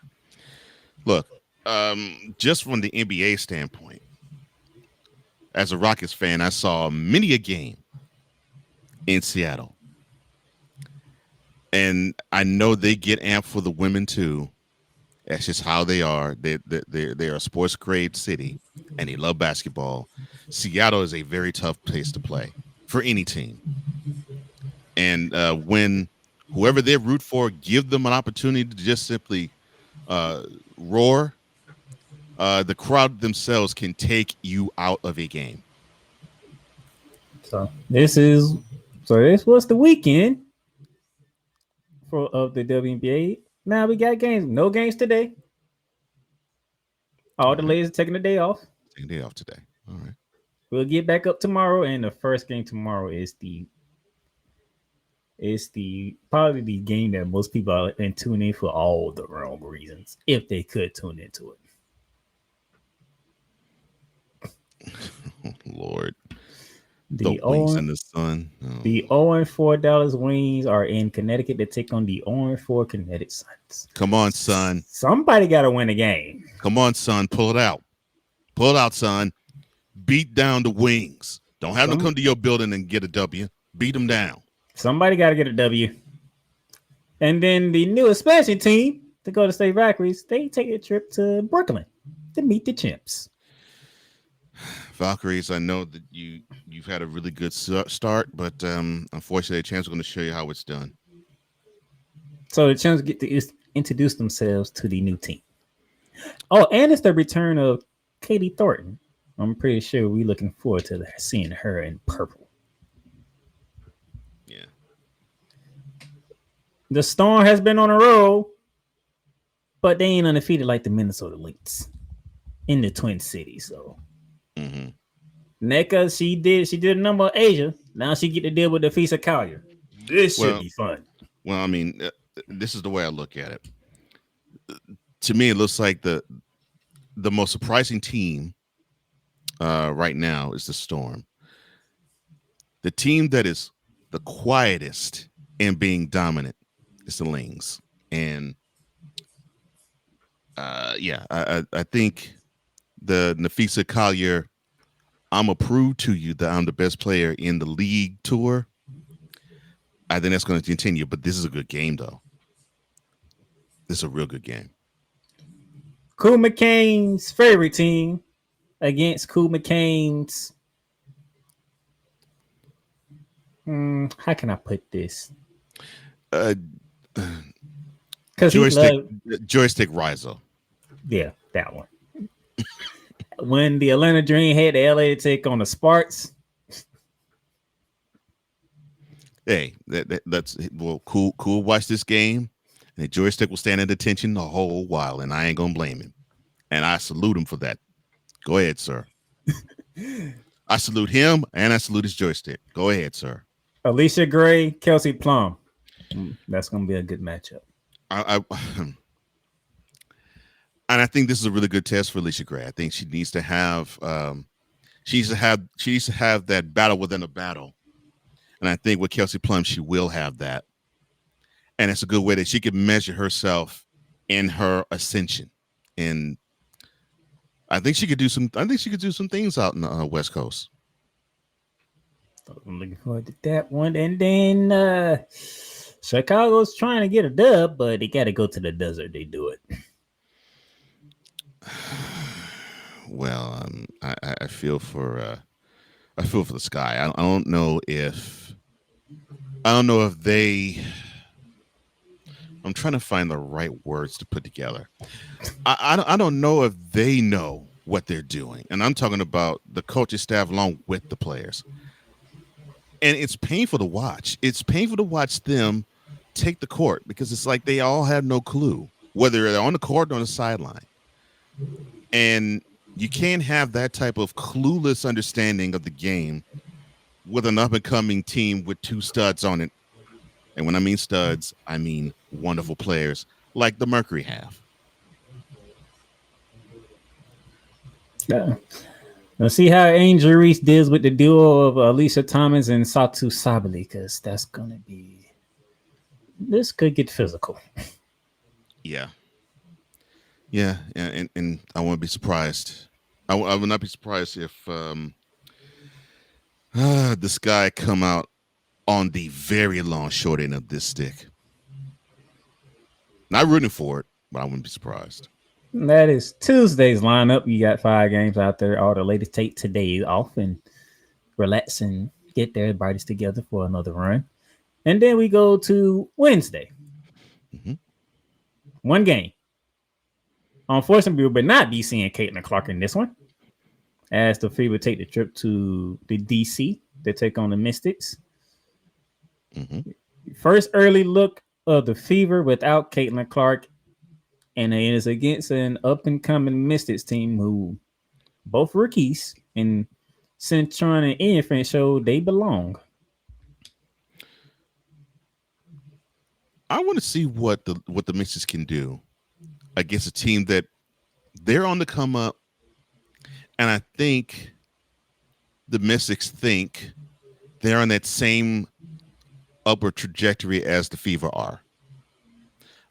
look, just from the NBA standpoint, as a Rockets fan, I saw many a game in Seattle. And I know they get amped for the women too. That's just how they are. They're a sports grade city, and they love basketball. Seattle is a very tough place to play for any team. And when whoever they root for, give them an opportunity to just simply roar, the crowd themselves can take you out of a game. So this was the weekend of the WNBA. Now we got games. No games today. All the ladies are taking the day off. Taking a day off today. All right. We'll get back up tomorrow, and the first game tomorrow is probably the game that most people are in tune in for all the wrong reasons, if they could tune into it. Lord. The Wings in the sun. The 0-4 Dallas Wings are in Connecticut to take on the 0-4 Connecticut Suns. Come on, son. Somebody got to win a game. Come on, son. Pull it out. Pull it out, son. Beat down the Wings. Don't have them come to your building and get a W. Beat them down. Somebody got to get a W. And then the new expansion team, the Golden State Valkyries, they take a trip to Brooklyn to meet the Chimps. Valkyries, I know that you've had a really good start, but unfortunately, the Champs are going to show you how it's done. So the Champs get to introduce themselves to the new team. Oh, and it's the return of Katie Thornton. I'm pretty sure we're looking forward to seeing her in purple. Yeah. The Storm has been on a roll, but they ain't undefeated like the Minnesota Lynx in the Twin Cities. So. NECA, she did a number of Asia. Now she get to deal with the Fisa Collier. This should be fun. Well, I mean, this is the way I look at it. To me, it looks like the most surprising team right now is the Storm. The team that is the quietest and being dominant is the Lynx. And I think the Nafisa Collier, I'm going to prove to you that I'm the best player in the league tour. I think that's going to continue, but this is a good game, though. This is a real good game. Cool McCain's favorite team against Cool McCain's. How can I put this? Because joystick riser. Yeah, that one. When the Atlanta Dream had the LA to take on the Sparks. Hey, that's cool. Watch this game, and the joystick will stand at attention the whole while, and I ain't gonna blame him. And I salute him for that. Go ahead, sir. I salute him, and I salute his joystick. Go ahead, sir. Alicia Gray, Kelsey Plum. That's gonna be a good matchup. And I think this is a really good test for Alicia Gray. I think she needs to have that battle within a battle. And I think with Kelsey Plum, she will have that. And it's a good way that she can measure herself in her ascension. And I think she could do some things out in the West Coast. I'm looking forward to that one. And then Chicago's trying to get a dub, but they got to go to the desert. They do it. Well, I feel for the Sky. I don't know if they. I'm trying to find the right words to put together. I don't know if they know what they're doing, and I'm talking about the coaching staff along with the players. And it's painful to watch. It's painful to watch them take the court because it's like they all have no clue whether they're on the court or on the sideline. And you can't have that type of clueless understanding of the game with an up-and-coming team with two studs on it. And when I mean studs, I mean wonderful players like the Mercury have. Yeah. Let's see how Angel Reese deals with the duo of Alicia Thomas and Satu Sabali, because this could get physical. Yeah. And I won't be surprised. I would not be surprised if this guy come out on the very long short end of this stick. Not rooting for it, but I wouldn't be surprised. That is Tuesday's lineup. You got 5 games out there. All the latest take today off and relax and get their bodies together for another run. And then we go to Wednesday. Mm-hmm. 1 game. Unfortunately, we will not be seeing Caitlin Clark in this one, as the Fever take the trip to the DC to take on the Mystics. Mm-hmm. First early look of the Fever without Caitlin Clark, and it is against an up-and-coming Mystics team who both rookies and Centron and Infant showed they belong. I want to see what the Mystics can do against a team that they're on the come up, and I think the Mystics think they're on that same upward trajectory as the Fever are.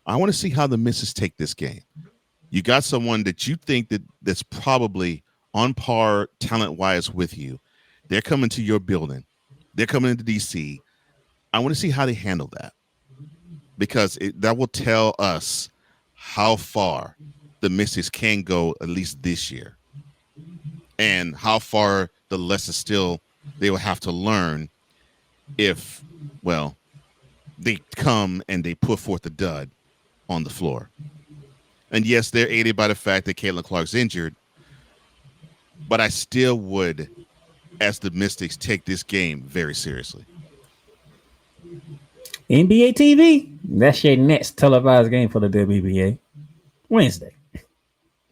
I want to see how the Mystics take this game. You got someone that you think that's probably on par talent-wise with you. They're coming to your building. They're coming into DC. I want to see how they handle that, because that will tell us how far the Mystics can go, at least this year, and how far the lesson still they will have to learn if, well, they come and they put forth a dud on the floor. And yes, they're aided by the fact that Caitlin Clark's injured, but I still would, as the Mystics, take this game very seriously. NBA TV, that's your next televised game for the WNBA. Wednesday.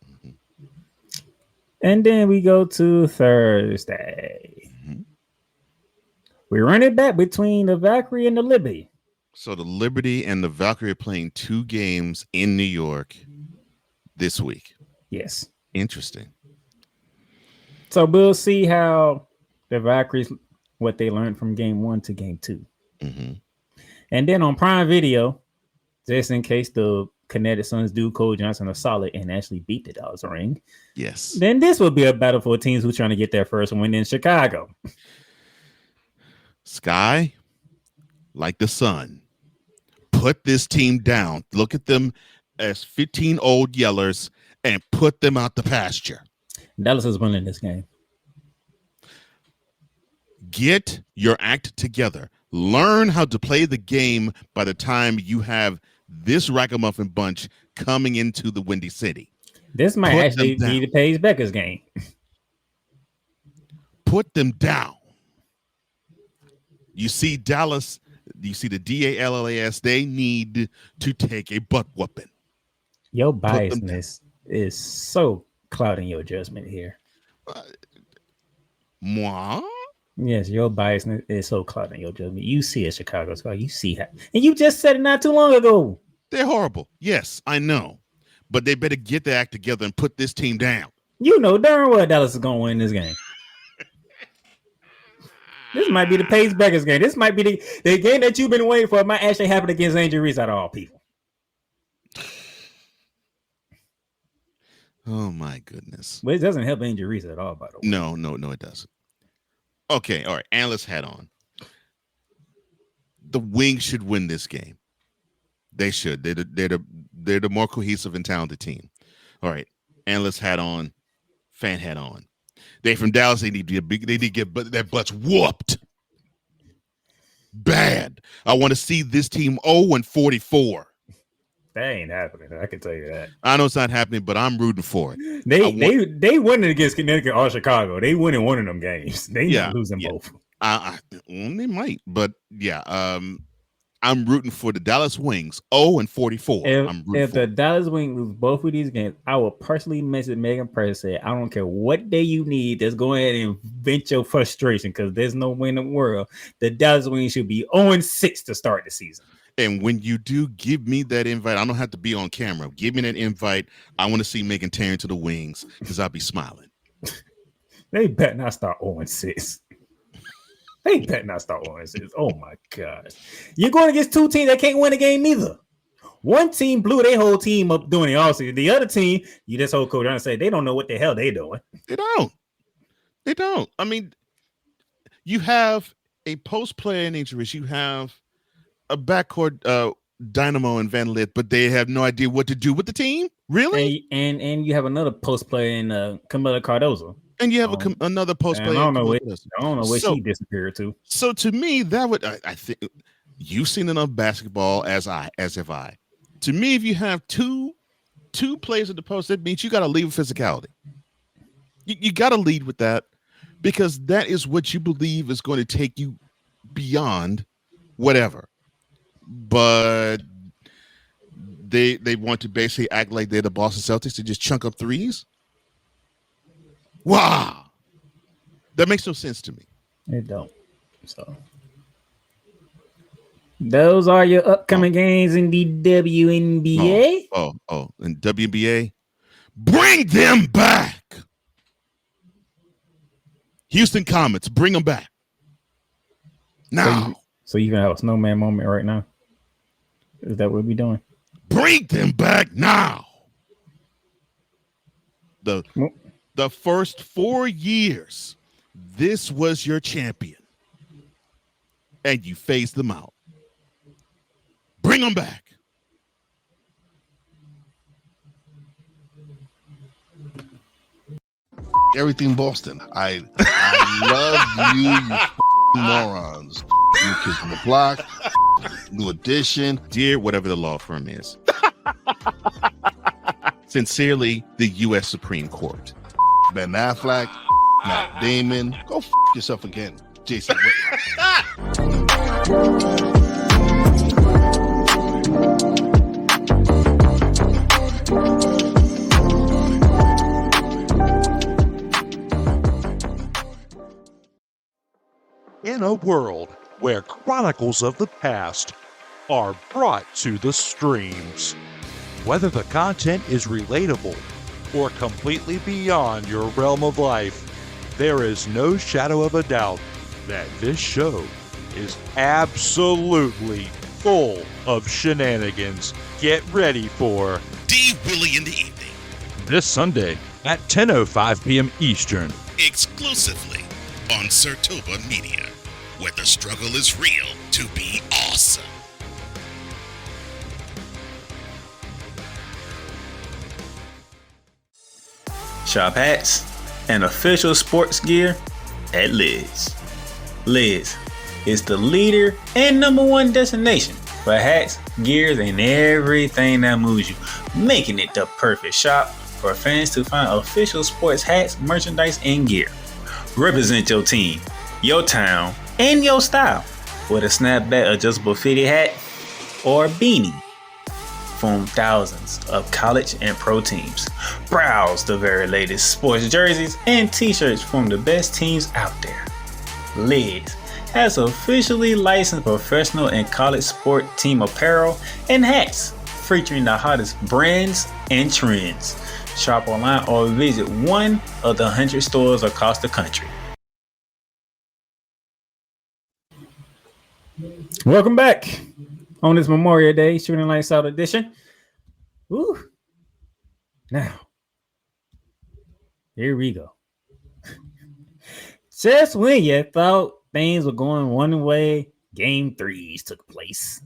Mm-hmm. And then we go to Thursday. Mm-hmm. We run it back between the Valkyrie and the Liberty. So the Liberty and the Valkyrie are playing 2 games in New York this week. Yes. Interesting. So we'll see how the Valkyries, what they learned from game 1 to game 2. Mm-hmm. And then on Prime Video, just in case the Kinetic Suns do Cole Johnson a solid and actually beat the Dallas Ring. Yes. Then this will be a battle for teams who are trying to get their first win in Chicago. Sky, like the sun, put this team down. Look at them as 15 old yellers and put them out the pasture. Dallas is winning this game. Get your act together. Learn how to play the game by the time you have this ragamuffin bunch coming into the Windy City. This might actually be the Paige Becker's game. Put them down. You see Dallas, you see the DALLAS, they need to take a butt whooping. Your biasness is so clouding your judgment here. Moi? Yes, your biasness is so clouding your judgment. You see a Chicago Sky, you see how, and you just said it not too long ago. They're horrible. Yes, I know. But they better get their act together and put this team down. You know darn well Dallas is going to win this game. This might be the Paige Becker's game. This might be the game that you've been waiting for. It might actually happen against Angel Reese out of all people. Oh, my goodness. Well, it doesn't help Angel Reese at all, by the way. No, it doesn't. Okay, all right. Analyst hat on. The Wings should win this game. They should. They're the more cohesive and talented team. All right. analyst hat on, fan hat on. They from Dallas. They need to get their butts whooped bad. I want to see this team 0-44. That ain't happening. I can tell you that. I know it's not happening, but I'm rooting for it. They won against Connecticut or Chicago. They winning one of them games. They not losing both. They might, but yeah. I'm rooting for the Dallas Wings 0-44. If the Dallas Wings lose both of these games, I will personally message Megan Press and say, I don't care what day you need. Just go ahead and vent your frustration because there's no way in the world the Dallas Wings should be 0-6 to start the season. And when you do, give me that invite. I don't have to be on camera. Give me that invite. I want to see Megan tearing to the Wings because I'll be smiling. They better not start 0-6. They better not start 0-6. Oh my God. You're going against two teams that can't win a game neither. One team blew their whole team up doing the offseason. The other team, you just hold coach down and say they don't know what the hell they doing. They don't. I mean, you have a post player in injuries. You have a backcourt Dynamo and Van Lit, but they have no idea what to do with the team. Really? And you have another post player in Camila Cardozo. And you have another post player. I don't know where she disappeared to. So to me, that would I think you've seen enough basketball as have I. To me, if you have two players at the post, that means you got to lead with physicality. You got to lead with that because that is what you believe is going to take you beyond whatever. But they want to basically act like they're the Boston Celtics to just chunk up threes. Wow, that makes no sense to me. It don't. So those are your upcoming games in the WNBA. And WNBA, bring them back. Houston Comets, bring them back now. So you gonna have a snowman moment right now? Is that what we're doing? Bring them back now. The first 4 years, this was your champion, and you phased them out. Bring them back. Everything Boston. I love you morons. New Kids on the Block, New Edition. Dear whatever the law firm is. Sincerely, the U.S. Supreme Court. Ben Affleck, Matt Damon. Go yourself again, Jason Whitlock. In a world where chronicles of the past are brought to the streams, whether the content is relatable or completely beyond your realm of life, there is no shadow of a doubt that this show is absolutely full of shenanigans. Get ready for D. Willie in the evening. This Sunday at 10:05 p.m. Eastern. Exclusively on Sertoba Media, where the struggle is real to be awesome. Shop hats and official sports gear at Liz. Liz is the leader and #1 destination for hats, gears, and everything that moves you, making it the perfect shop for fans to find official sports hats, merchandise, and gear. Represent your team, your town, and your style with a snapback adjustable fitted hat or beanie from thousands of college and pro teams. Browse the very latest sports jerseys and t-shirts from the best teams out there. Liz has officially licensed professional and college sport team apparel and hats featuring the hottest brands and trends. Shop online or visit one of the 100 stores across the country. Welcome back on this Memorial Day Shooting Lights Out edition. Ooh. Now, here we go. Just when you thought things were going one way, Game 3s took place.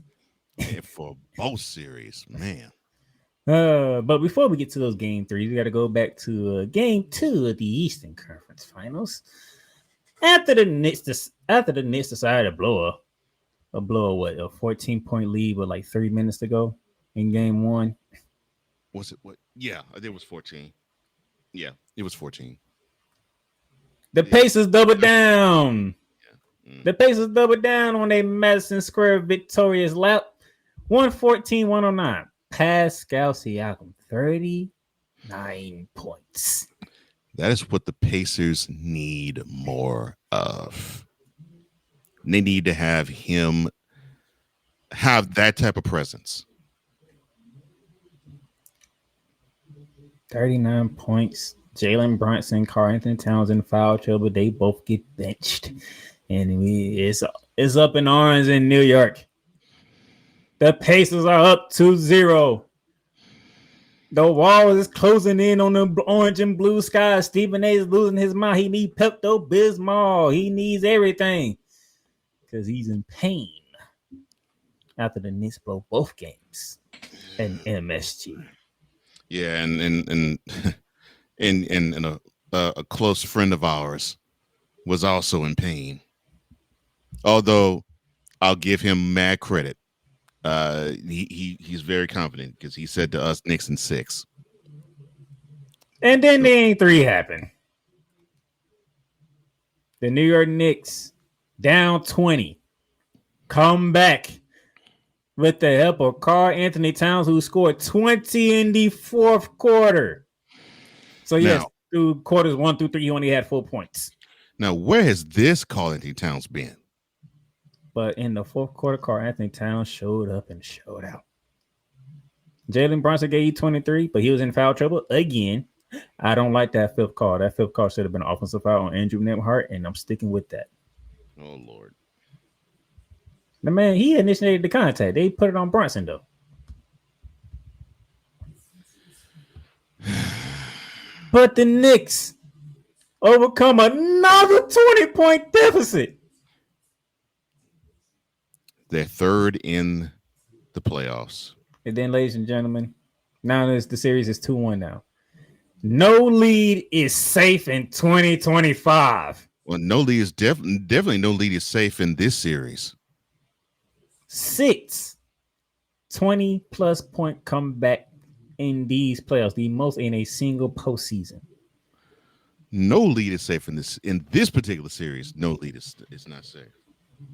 And for both series, man. But before we get to those game threes, we got to go back to game 2 of the Eastern Conference Finals. After the Knicks decided to blow a 14-point lead with like 3 minutes to go in game 1. Was it what? Yeah, it was 14. Yeah, it was 14. The Pacers doubled down. The Pacers doubled down on a Madison Square victorious lap. 114-109. Pascal Siakam, 39 points. That is what the Pacers need more of. They need to have him have that type of presence. 39 points. Jalen Brunson, Karl-Anthony Towns in foul trouble. They both get benched. And it's up in arms in New York. The Pacers are up 2-0. The wall is closing in on the orange and blue sky. Stephen A is losing his mind. He needs Pepto-Bismol. He needs everything because he's in pain after the Knicks blow both games at MSG. Yeah, and a close friend of ours was also in pain. Although I'll give him mad credit. He's very confident because he said to us Knicks in 6. And then the game 3 happened. The New York Knicks down 20. Come back with the help of Karl-Anthony Towns, who scored 20 in the fourth quarter. So yes, through quarters 1 through 3, he only had 4 points. Now, where has this Karl-Anthony Towns been? But in the fourth quarter, Karl-Anthony Towns showed up and showed out. Jalen Brunson gave you 23, but he was in foul trouble again. I don't like that fifth call. That fifth call should have been an offensive foul on Andrew Nembhard, and I'm sticking with that. Oh, Lord. The man, he initiated the contact. They put it on Brunson, though. But the Knicks overcome another 20-point deficit. They're third in the playoffs. And then, ladies and gentlemen, now the series is 2-1 now. No lead is safe in 2025. Well, no lead is definitely no lead is safe in this series. 6 20-plus point comeback in these playoffs, the most in a single postseason. No lead is safe in this particular series. No lead is not safe.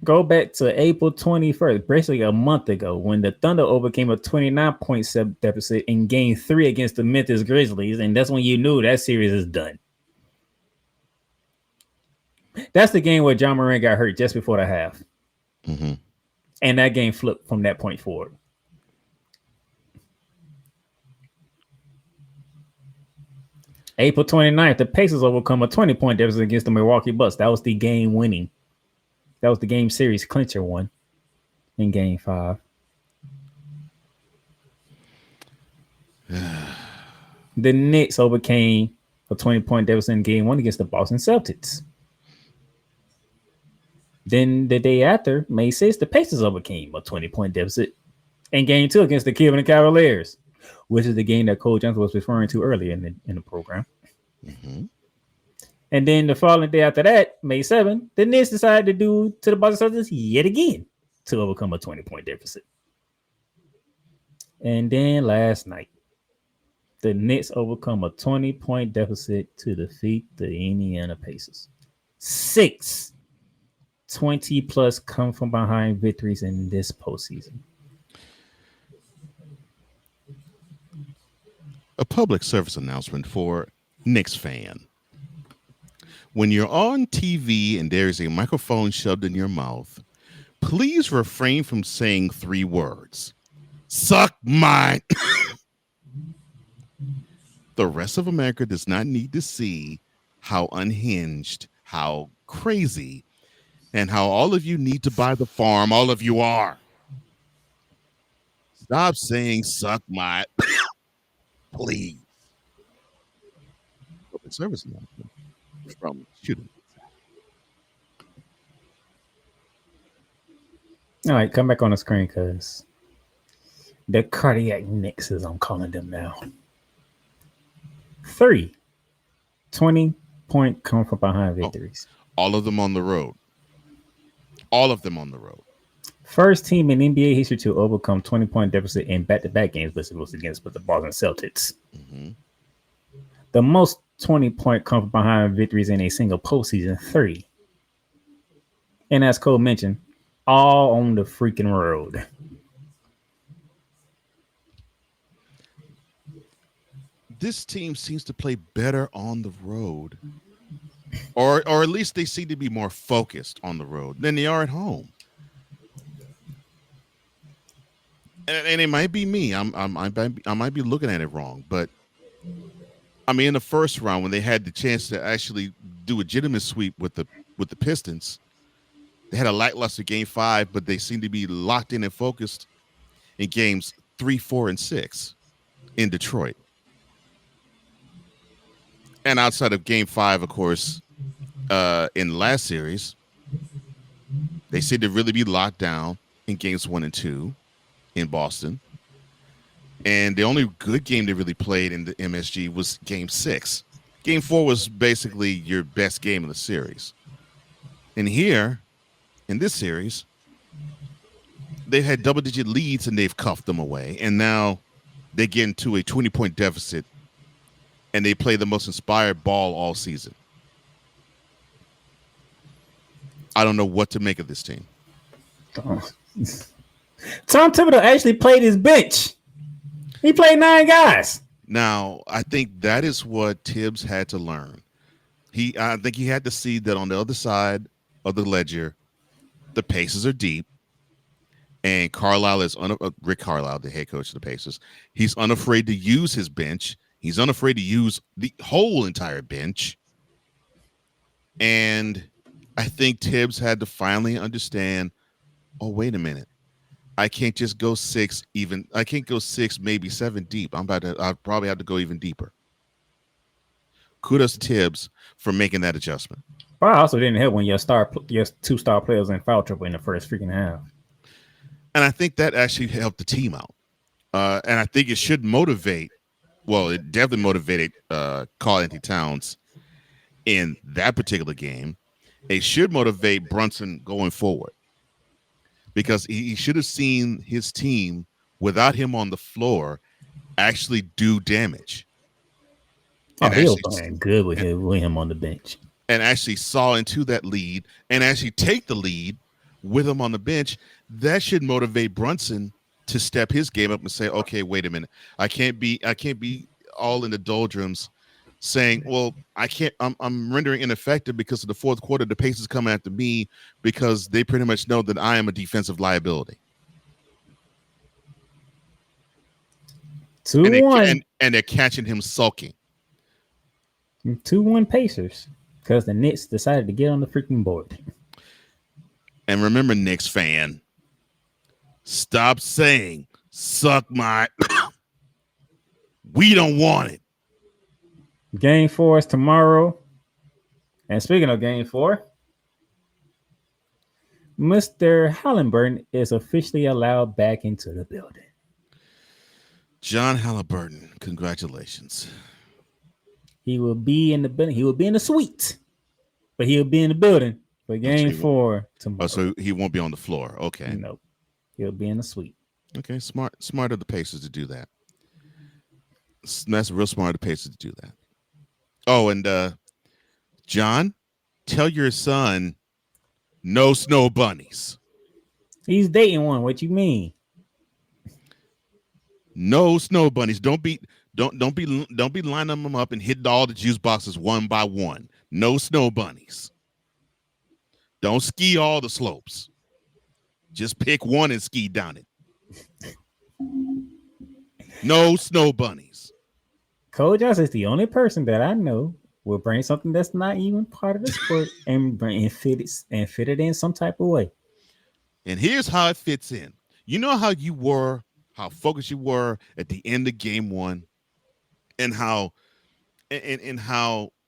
Go back to April 21st, basically a month ago, when the Thunder overcame a 29-point deficit in Game 3 against the Memphis Grizzlies, and that's when you knew that series is done. That's the game where John Moran got hurt just before the half. Mm-hmm. And that game flipped from that point forward. April 29th, the Pacers overcome a 20-point deficit against the Milwaukee Bucks. That was the game winning. That was the game series clincher one in Game 5. The Knicks overcame a 20-point deficit in Game 1 against the Boston Celtics. Then the day after, May 6th, the Pacers overcame a 20-point deficit in Game 2 against the Cleveland Cavaliers, which is the game that Cole Johnson was referring to earlier in the program. Mm-hmm. And then the following day after that, May 7th, the Knicks decided to do to the Boston Celtics yet again to overcome a 20-point deficit. And then last night, the Knicks overcome a 20-point deficit to defeat the Indiana Pacers. 6 20-plus come from behind victories in this postseason. A public service announcement for Knicks fan. When you're on TV and there is a microphone shoved in your mouth, please refrain from saying 3 words. Suck my... The rest of America does not need to see how unhinged, how crazy, and how all of you need to buy the farm. All of you are. Stop saying suck my... Please. Public service announcement from Shooting. All right, come back on the screen, because The cardiac Knicks, as I'm calling them now. 3 20-point come from behind victories. All of them on the road. All of them on the road. First team in NBA history to overcome 20-point deficit in back-to-back games, but it was against the Boston Celtics. Mm-hmm. The most 20-point come from behind victories in a single postseason, 3. And as Cole mentioned, all on the freaking road. This team seems to play better on the road. Or at least they seem to be more focused on the road than they are at home. And it might be me. I might be looking at it wrong, but I mean, in the first round when they had the chance to actually do a legitimate sweep with the Pistons, they had a lackluster game 5, but they seem to be locked in and focused in games 3, 4, and 6 in Detroit. And outside of game 5, of course, in the last series, they seem to really be locked down in games 1 and 2 in Boston. And the only good game they really played in the MSG was game 6. Game 4 was basically your best game of the series. And here, in this series, they've had double-digit leads and they've cuffed them away. And now they get into a 20-point deficit and they play the most inspired ball all season. I don't know what to make of this team. Tom Thibodeau actually played his bench. He played 9 guys. Now, I think that is what Tibbs had to learn. I think he had to see that on the other side of the ledger, the Pacers are deep, and Carlisle is Rick Carlisle, the head coach of the Pacers. He's unafraid to use his bench. He's unafraid to use the whole entire bench. And I think Tibbs had to finally understand, oh, wait a minute. I can't just go 6 even. I can't go 6, maybe 7 deep. I'll probably have to go even deeper. Kudos to Tibbs for making that adjustment. But I also didn't help when your 2 star players in foul trouble in the first freaking half. And I think that actually helped the team out. And I think it should motivate. Well, it definitely motivated Karl-Anthony Towns in that particular game. It should motivate Brunson going forward. Because he should have seen his team, without him on the floor, actually do damage. Oh, he was playing good with him on the bench. And actually saw into that lead and actually take the lead with him on the bench. That should motivate Brunson to step his game up and say, okay, wait a minute. I can't be all in the doldrums saying, well, I'm rendering ineffective because of the fourth quarter. The Pacers come after me because they pretty much know that I am a defensive liability. 2-1. And they're catching him sulking. 2-1 Pacers because the Knicks decided to get on the freaking board. And remember, Knicks fan, stop saying, suck my... We don't want it. Game 4 is tomorrow. And speaking of game 4, Mr. Halliburton is officially allowed back into the building. John Halliburton, congratulations. He will be in the building. He will be in the suite, but he'll be in the building for game 4 tomorrow. Oh, so he won't be on the floor. Okay. Nope. He'll be in the suite. Okay, smart of the Pacers to do that. That's real smart of the Pacers to do that. Oh, and John, tell your son no snow bunnies. He's dating one. What you mean? No snow bunnies. Don't be lining them up and hitting all the juice boxes one by one. No snow bunnies. Don't ski all the slopes. Just pick one and ski down it. No snow bunnies. Cole Johnson is the only person that I know will bring something that's not even part of the sport and fit it in some type of way. And here's how it fits in. You know how you were, how focused you were at the end of game 1, and how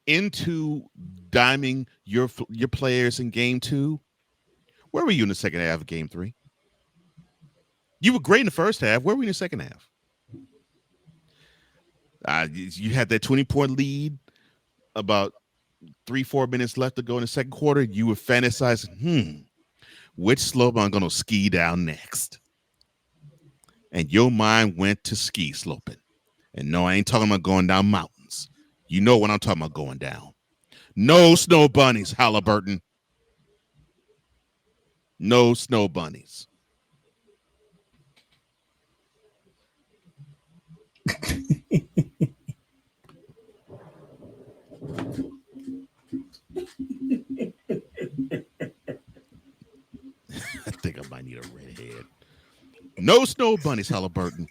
into diming your players in game 2. Where were you in the second half of game 3? You were great in the first half. Where were you in the second half? You had that 20-point lead, about 3-4 minutes left to go in the second quarter. You were fantasizing, which slope am I going to ski down next? And your mind went to ski sloping. And no, I ain't talking about going down mountains. You know what I'm talking about going down. No snow bunnies, Halliburton. No snow bunnies. I think I might need a redhead. No snow bunnies, Halliburton.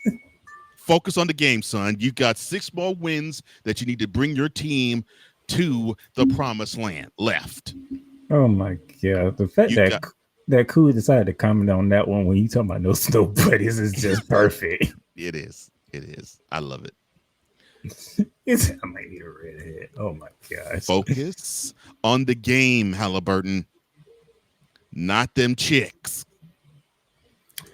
Focus on the game, son. You got 6 more wins that you need to bring your team to the promised land left. Oh my god! The fact that Koo decided to comment on that one when you talking about no snow buddies is just perfect. It is. It is. I love it. I might need a redhead. Oh my gosh. Focus on the game, Halliburton. Not them chicks.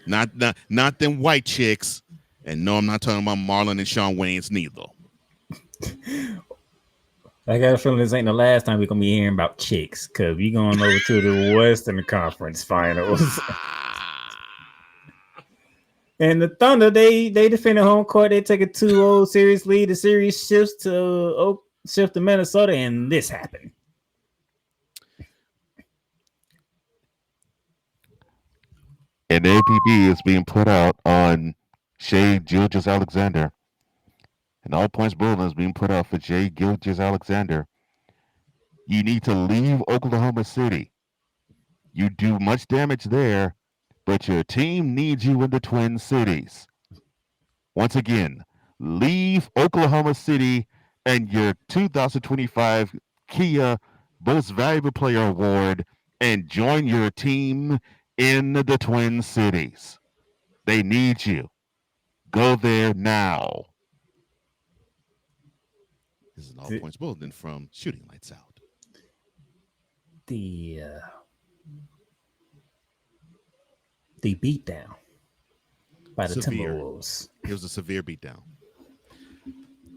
Not them white chicks. And no, I'm not talking about Marlon and Sean Wayne's neither. I got a feeling this ain't the last time we're gonna be hearing about chicks, because we going over to the Western Conference Finals. And the Thunder, they defend home court. They take a 2-0 series lead. The series shifts to Minnesota, and this happened. An APB is being put out on Shea Gilgeous-Alexander. An all-points bulletin is being put out for Shea Gilgeous-Alexander. You need to leave Oklahoma City. You do much damage there, but your team needs you in the Twin Cities. Once again, leave Oklahoma City and your 2025 Kia Most Valuable Player Award and join your team in the Twin Cities. They need you. Go there now. This is an all-points bulletin from Shooting Lights Out. The beatdown by the Timberwolves. It was a severe beatdown.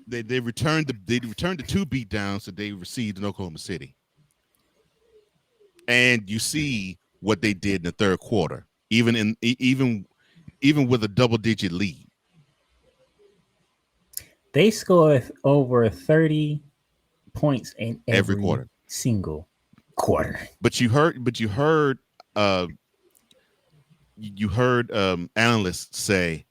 They returned the 2 beatdowns that they received in Oklahoma City. And you see what they did in the third quarter, even with a double-digit lead. They scored over 30 points in every quarter, single quarter. But you heard analysts say,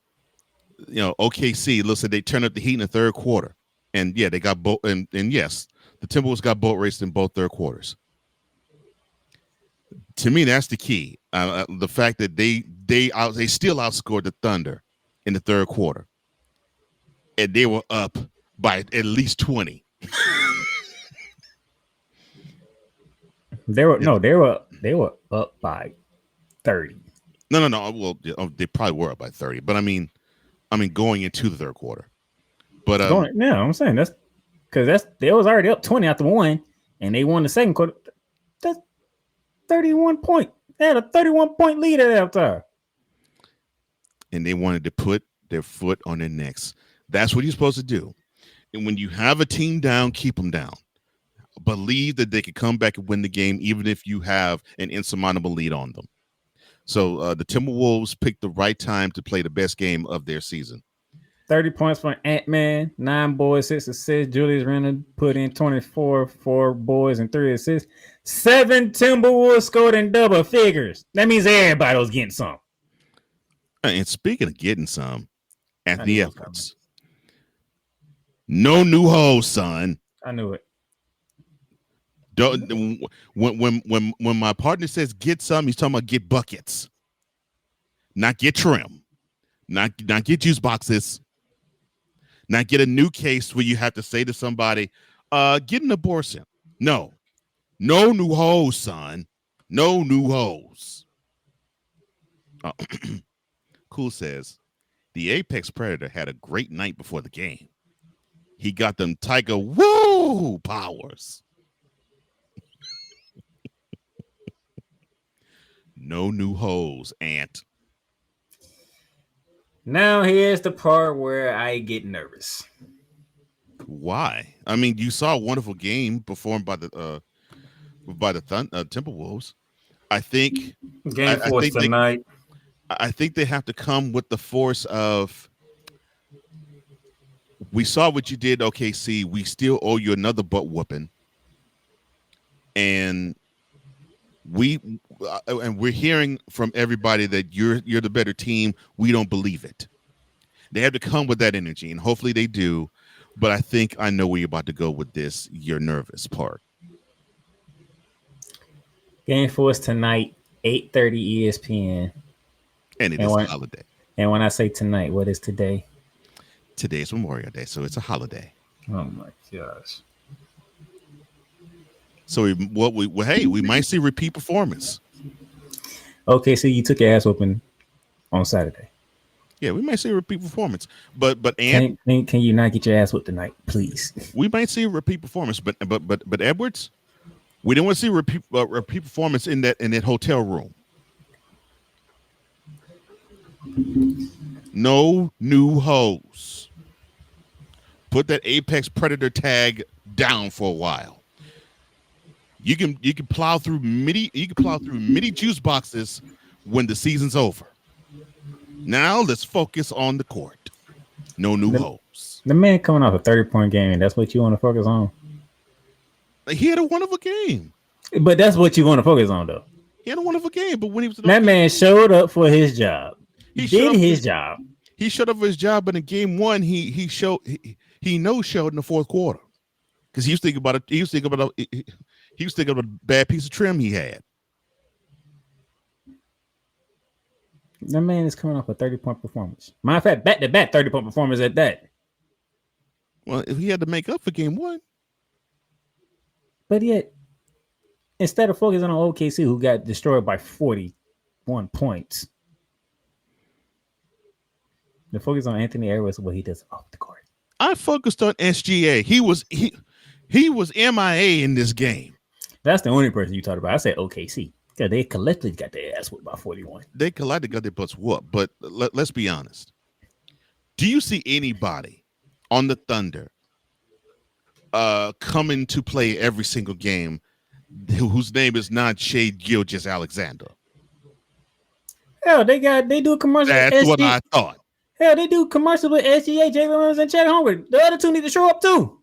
OKC looks like they turned up the heat in the third quarter, and yeah, they got both. And yes, the Timberwolves got boat raced in both third quarters. To me, that's the key. The fact that they still outscored the Thunder in the third quarter, and they were up by at least 20. They were up by 30. No. Well, they probably were up by 30, but I mean, going into the third quarter. But I'm saying that's because they was already up 20 after one, and they won the second quarter. That's 31 point. They had a 31-point lead at halftime, and they wanted to put their foot on their necks. That's what you're supposed to do. And when you have a team down, keep them down. Believe that they can come back and win the game, even if you have an insurmountable lead on them. So the Timberwolves picked the right time to play the best game of their season. 30 points for Ant-Man, 9 boards, 6 assists. Julius Randle put in 24, 4 boards, and 3 assists. 7 Timberwolves scored in double figures. That means everybody was getting some. And speaking of getting some, Anthony Edwards. No new hoes, son. I knew it. When my partner says get some, he's talking about get buckets, not get trim, not get juice boxes, not get a new case where you have to say to somebody, get an abortion. No new hoes, son. No new hoes. Cool says the Apex Predator had a great night before the game. He got them Tiger Woo powers. No new hoes, Ant. Now here's the part where I get nervous. Why? I mean, you saw a wonderful game performed by the Timberwolves. I think Game I 4 think tonight. I think they have to come with the force of, we saw what you did, OKC. We still owe you another butt whooping, and we're hearing from everybody that you're the better team. We don't believe it. They have to come with that energy, and hopefully they do. But I think I know where you're about to go with this. You're nervous part. Game 4 is tonight, 8:30 ESPN. And it is a holiday. And when I say tonight, what is today? Today's Memorial Day, so it's a holiday. Oh my gosh. So we might see repeat performance. Okay, so you took your ass whooping on Saturday. Yeah, we might see a repeat performance. But can you not get your ass whooped tonight, please? We might see a repeat performance, but Edwards, we didn't want to see a repeat performance in that hotel room. No new hoes. Put that Apex Predator tag down for a while. You can plow through mini juice boxes when the season's over. Now let's focus on the court. No new hoes. The man coming off a 30-point game, that's what you want to focus on? He had a wonderful game. But that's what you want to focus on, though. He had a wonderful game, but when he was that man showed up for his job. He did his job. He showed up for his job, but in game 1, he showed in the fourth quarter because he was thinking about it. He was thinking about a bad piece of trim he had. That man is coming off a 30-point performance. Matter of fact, back-to-back 30-point performance at that. Well, if he had to make up for game 1. But yet, instead of focusing on OKC, who got destroyed by 41 points, the focus on Anthony Edwards, what he does off the court. I focused on SGA. He was MIA in this game. That's the only person you talked about. I said OKC. Yeah, they collectively got their ass whooped by 41. They collectively got their butts whooped. But let's be honest. Do you see anybody on the Thunder coming to play every single game whose name is not Shai Gilgeous-Alexander? Hell, they do a commercial. That's what I thought. Hell, they do commercials with SGA, Jalen Williams, and Chet Holmgren. The other two need to show up too.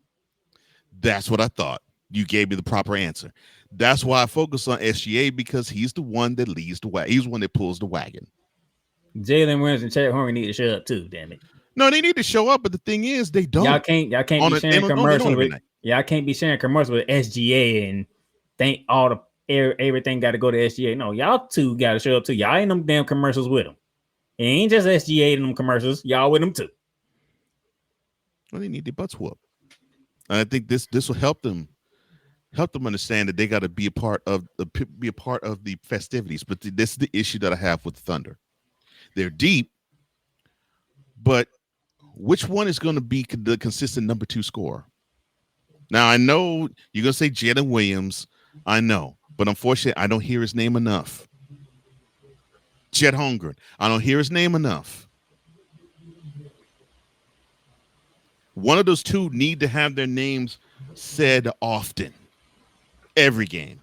That's what I thought. You gave me the proper answer. That's why I focus on SGA, because he's the one that leads the wagon. He's the one that pulls the wagon. Jalen Williams and Chet Holmgren need to show up too. Damn it. No, they need to show up, but the thing is, they don't. Y'all can't be sharing commercials with. Y'all can't be sharing commercials with SGA and think everything got to go to SGA. No, y'all two got to show up too. Y'all ain't them damn commercials with them. It ain't just SGA in them commercials. Y'all with them too. Well, they need their butts whooped. And I think this will help them understand that they got to be a part of the festivities. But this is the issue that I have with the Thunder. They're deep, but which one is going to be the consistent number 2 scorer? Now, I know you're going to say Jalen Williams. I know, but unfortunately, I don't hear his name enough. Chet Holmgren, I don't hear his name enough. One of those two need to have their names said often, every game.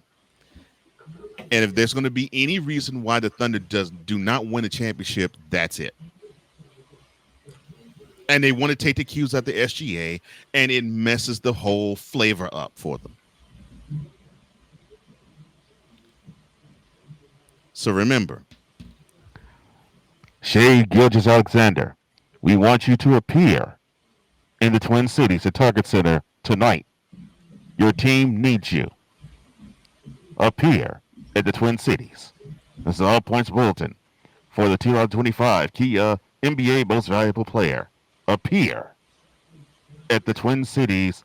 And if there's going to be any reason why the Thunder do not win a championship, that's it. And they want to take the cues out the SGA, and it messes the whole flavor up for them. So remember, Shai Gilgeous-Alexander, we want you to appear in the Twin Cities at Target Center tonight. Your team needs you. Appear at the Twin Cities. This is All Points Bulletin for the 2025 Kia NBA Most Valuable Player. Appear at the Twin Cities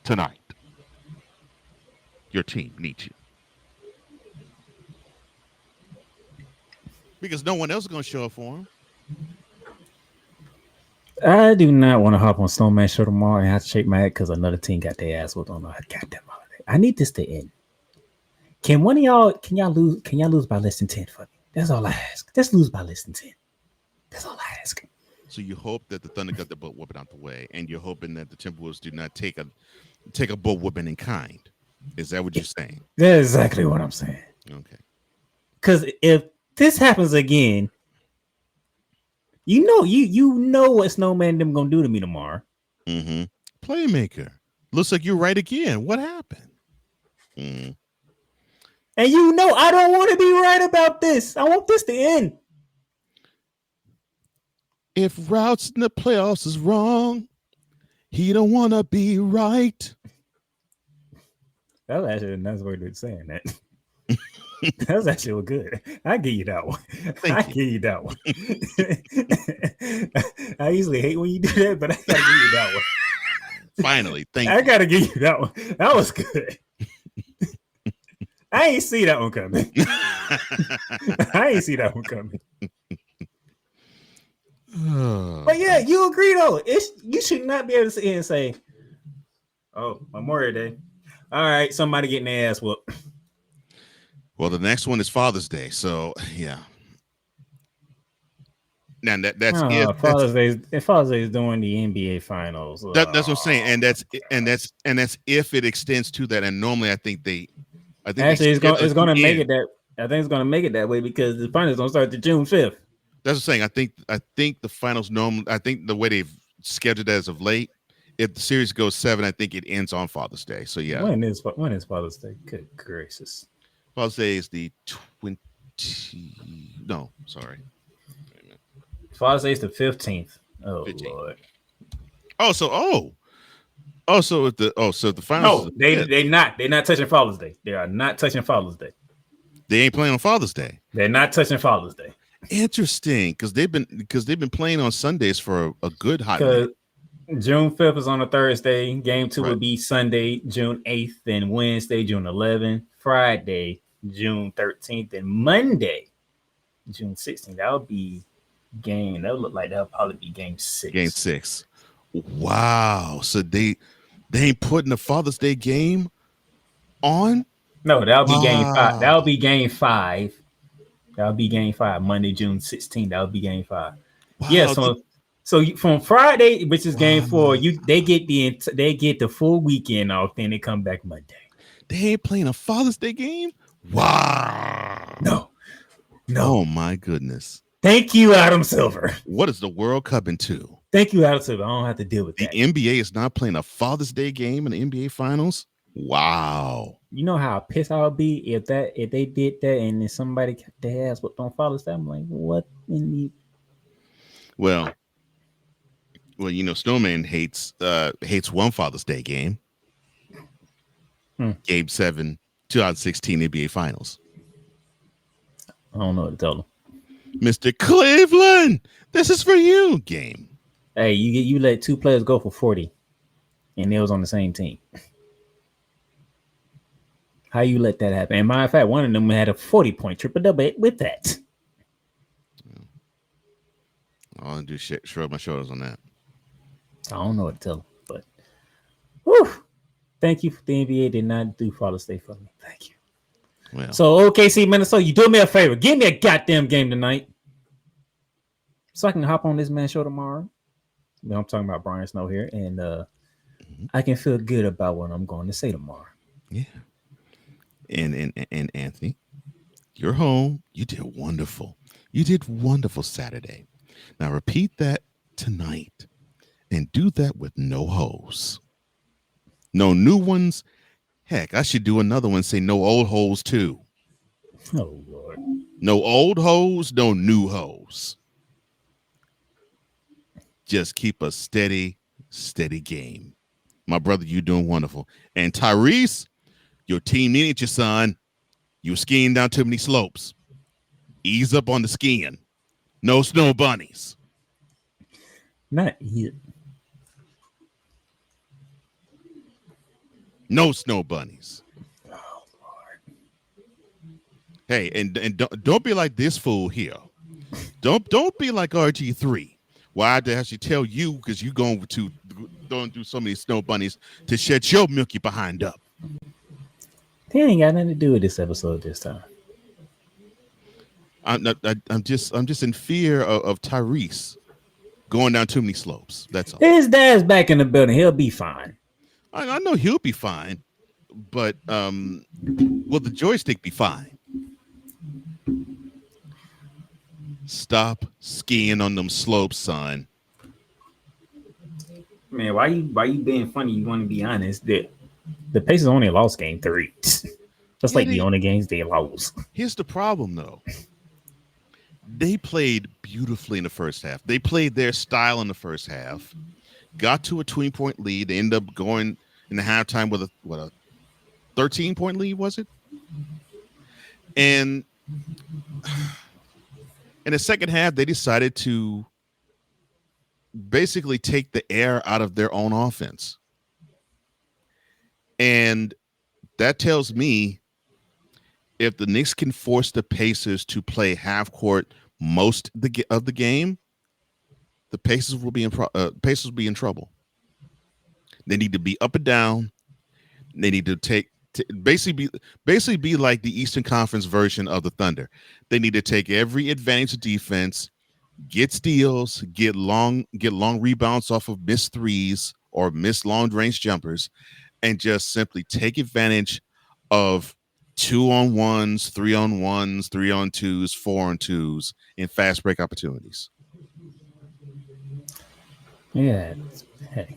tonight. Your team needs you. Because no one else is going to show up for him. I do not want to hop on Snowman's show tomorrow and have to shake my head because another team got their ass whooped on a goddamn holiday. I need this to end. Can y'all lose by less than 10 for me? That's all I ask. Just lose by less than 10. That's all I ask. So you hope that the Thunder got the butt whooping out the way, and you're hoping that the Timberwolves do not take a butt whooping in kind. Is that what you're saying? That's exactly what I'm saying. Okay. Because if this happens again, you know what Snowman them gonna do to me tomorrow. Mm-hmm. Playmaker. Looks like you're right again. What happened? Mm. And I don't want to be right about this. I want this to end. If routes in the playoffs is wrong, he don't want to be right. That was actually a nice way of saying that. That was actually good. I give you that one. Give you that one. I usually hate when you do that, but I gotta give you that one. Finally, thank you. I gotta give you that one. That was good. I ain't see that one coming. I ain't see that one coming. But yeah, you agree though. You should not be able to sit here and say, "Oh, Memorial Day. All right, somebody getting their ass whooped." Well, the next one is Father's Day, so yeah. Now that's if Father's Day is doing the NBA Finals. That's what I'm saying, and that's if it extends to that. And normally, I think actually it's going to make it that. I think it's going to make it that way because the finals don't start to June 5th. That's what I'm saying. I think the finals normally. I think the way they've scheduled it as of late, if the series goes 7, I think it ends on Father's Day. So yeah. When is Father's Day? Good gracious. Father's Day is the 20. No, sorry. Father's Day is the 15th. Oh 15th. Lord. So the finals. No, they're not touching Father's Day. They are not touching Father's Day. They ain't playing on Father's Day. They're not touching Father's Day. Interesting, because they've been playing on Sundays for a good hot minute. June 5th is on a Thursday. Game 2 would be Sunday, June 8th, then Wednesday, June 11th, Friday, June 13th, and Monday, June 16th. That would be game. That would look like that'll probably be game 6. Game 6. Wow. So they ain't putting the Father's Day game on? No, that'll be game 5. That'll be game 5. That'll be game 5. Monday, June 16th. That'll be game 5. Wow. Yeah, so from Friday, which is game 4, they get the full weekend off, then they come back Monday. They ain't playing a Father's Day game? Wow. No. Oh my goodness. Thank you, Adam Silver. What is the World Cup into? Thank you, Adam Silver. I don't have to deal with that. The NBA is not playing a Father's Day game in the NBA Finals? Wow. You know how pissed I would be if they did that and then somebody kept their ass whipped on Father's Day. I'm like, what in the Well, Snowman hates one Father's Day game. Game 7, 2016 NBA Finals. I don't know what to tell him. Mr. Cleveland, this is for you game. Hey, you let 2 players go for 40 and they was on the same team. How you let that happen? And matter of fact, one of them had a 40-point triple-double with that. I'll do shrug my shoulders on that. I don't know what to tell him, but whew, thank you. The NBA did not do Father's Day for me. Thank you. Well, so OKC Minnesota, you do me a favor. Give me a goddamn game tonight so I can hop on this man's show tomorrow. I'm talking about Brian Snow here, and I can feel good about what I'm going to say tomorrow. Yeah. And Anthony, you're home. You did wonderful. You did wonderful Saturday. Now repeat that tonight and do that with no hoes. No new ones. Heck, I should do another one. Say no old hoes too. Oh, Lord. No old hoes, no new hoes. Just keep a steady game. My brother, you're doing wonderful. And Tyrese, your team needed you, son. You were skiing down too many slopes. Ease up on the skiing. No snow bunnies. Not yet. No snow bunnies. Oh, Lord. Hey, and don't be like this fool here. Don't be like RG3. Why I have to tell you because you going to do so many snow bunnies to shut your milky behind up. They ain't got nothing to do with this episode this time. I'm just in fear of Tyrese going down too many slopes. That's all. His dad's back in the building. He'll be fine. I know he'll be fine, but will the joystick be fine? Stop skiing on them slopes, son. Man, why you being funny? You want to be honest? The Pacers only lost game 3. Just like the only games they lost. Here's the problem, though. They played beautifully in the first half. They played their style in the first half. Got to a 20-point lead. They ended up going in the halftime with a 13-point lead, was it? And in the second half, they decided to basically take the air out of their own offense. And that tells me if the Knicks can force the Pacers to play half court most of the game, the Pacers will be in trouble. They need to be up and down. They need to basically be like the Eastern Conference version of the Thunder. They need to take every advantage of defense, get steals, get long rebounds off of missed threes or missed long range jumpers, and just simply take advantage of 2-on-1s, 3-on-1s, 3-on-2s, 4-on-2s in fast break opportunities. Yeah. Hey.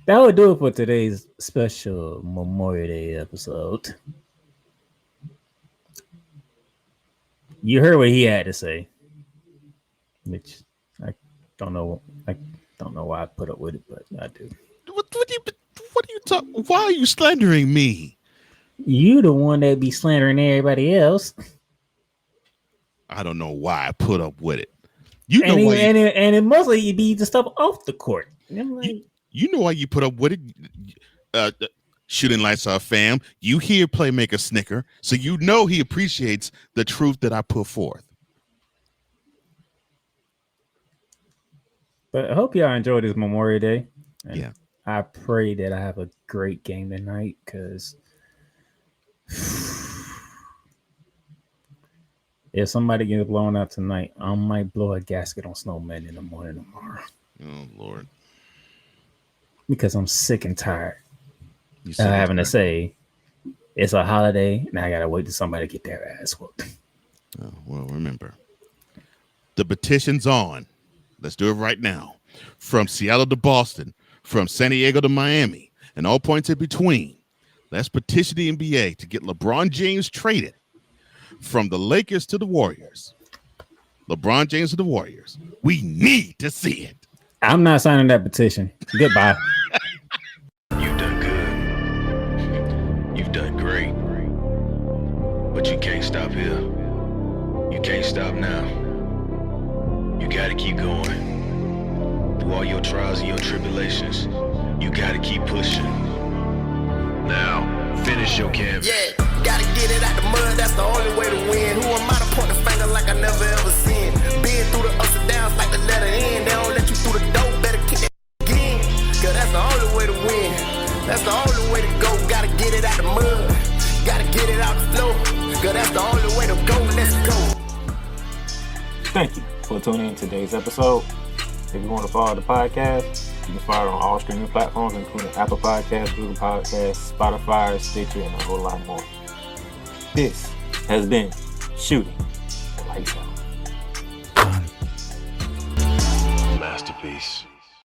That would do it for today's special Memorial Day episode. You heard what he had to say, which I don't know. I don't know why I put up with it, but I do. What are you talking? Why are you slandering me? You the one that be slandering everybody else. I don't know why I put up with it. And it mostly be the stuff off the court. You know why you put up with it. Shooting lights off, fam. You hear playmaker snicker, so you know he appreciates the truth that I put forth. But I hope y'all enjoyed this Memorial Day. And yeah. I pray that I have a great game tonight, because if somebody gets blown out tonight, I might blow a gasket on Snowman in the morning tomorrow. Oh, Lord. Because I'm sick and tired of having to say it's a holiday and I got to wait till somebody get their ass whooped. Oh, well, remember, the petition's on. Let's do it right now. From Seattle to Boston, from San Diego to Miami, and all points in between. Let's petition the NBA to get LeBron James traded from the Lakers to the Warriors. LeBron James to the Warriors. We need to see it. I'm not signing that petition. Goodbye. You've done good. You've done great. But you can't stop here. You can't stop now. You gotta keep going. Through all your trials and your tribulations, you gotta keep pushing. Now, finish your canvas. Yeah, gotta get it out the mud, that's the only way to win. Who am I to point the finger like I never ever seen? Been through the ups and downs like the letter N. They don't let you through the door, better kick that again. Cause that's the only way to win. That's the only way to go. Gotta get it out the mud. Gotta get it out the flow. Cause that's the only way to go. Let's go. Thank you for tuning in to today's episode. If you want to follow the podcast, you can follow it on all streaming platforms, including Apple Podcasts, Google Podcasts, Spotify, Stitcher, and a whole lot more. This has been Shooting the Lights Out. Masterpiece.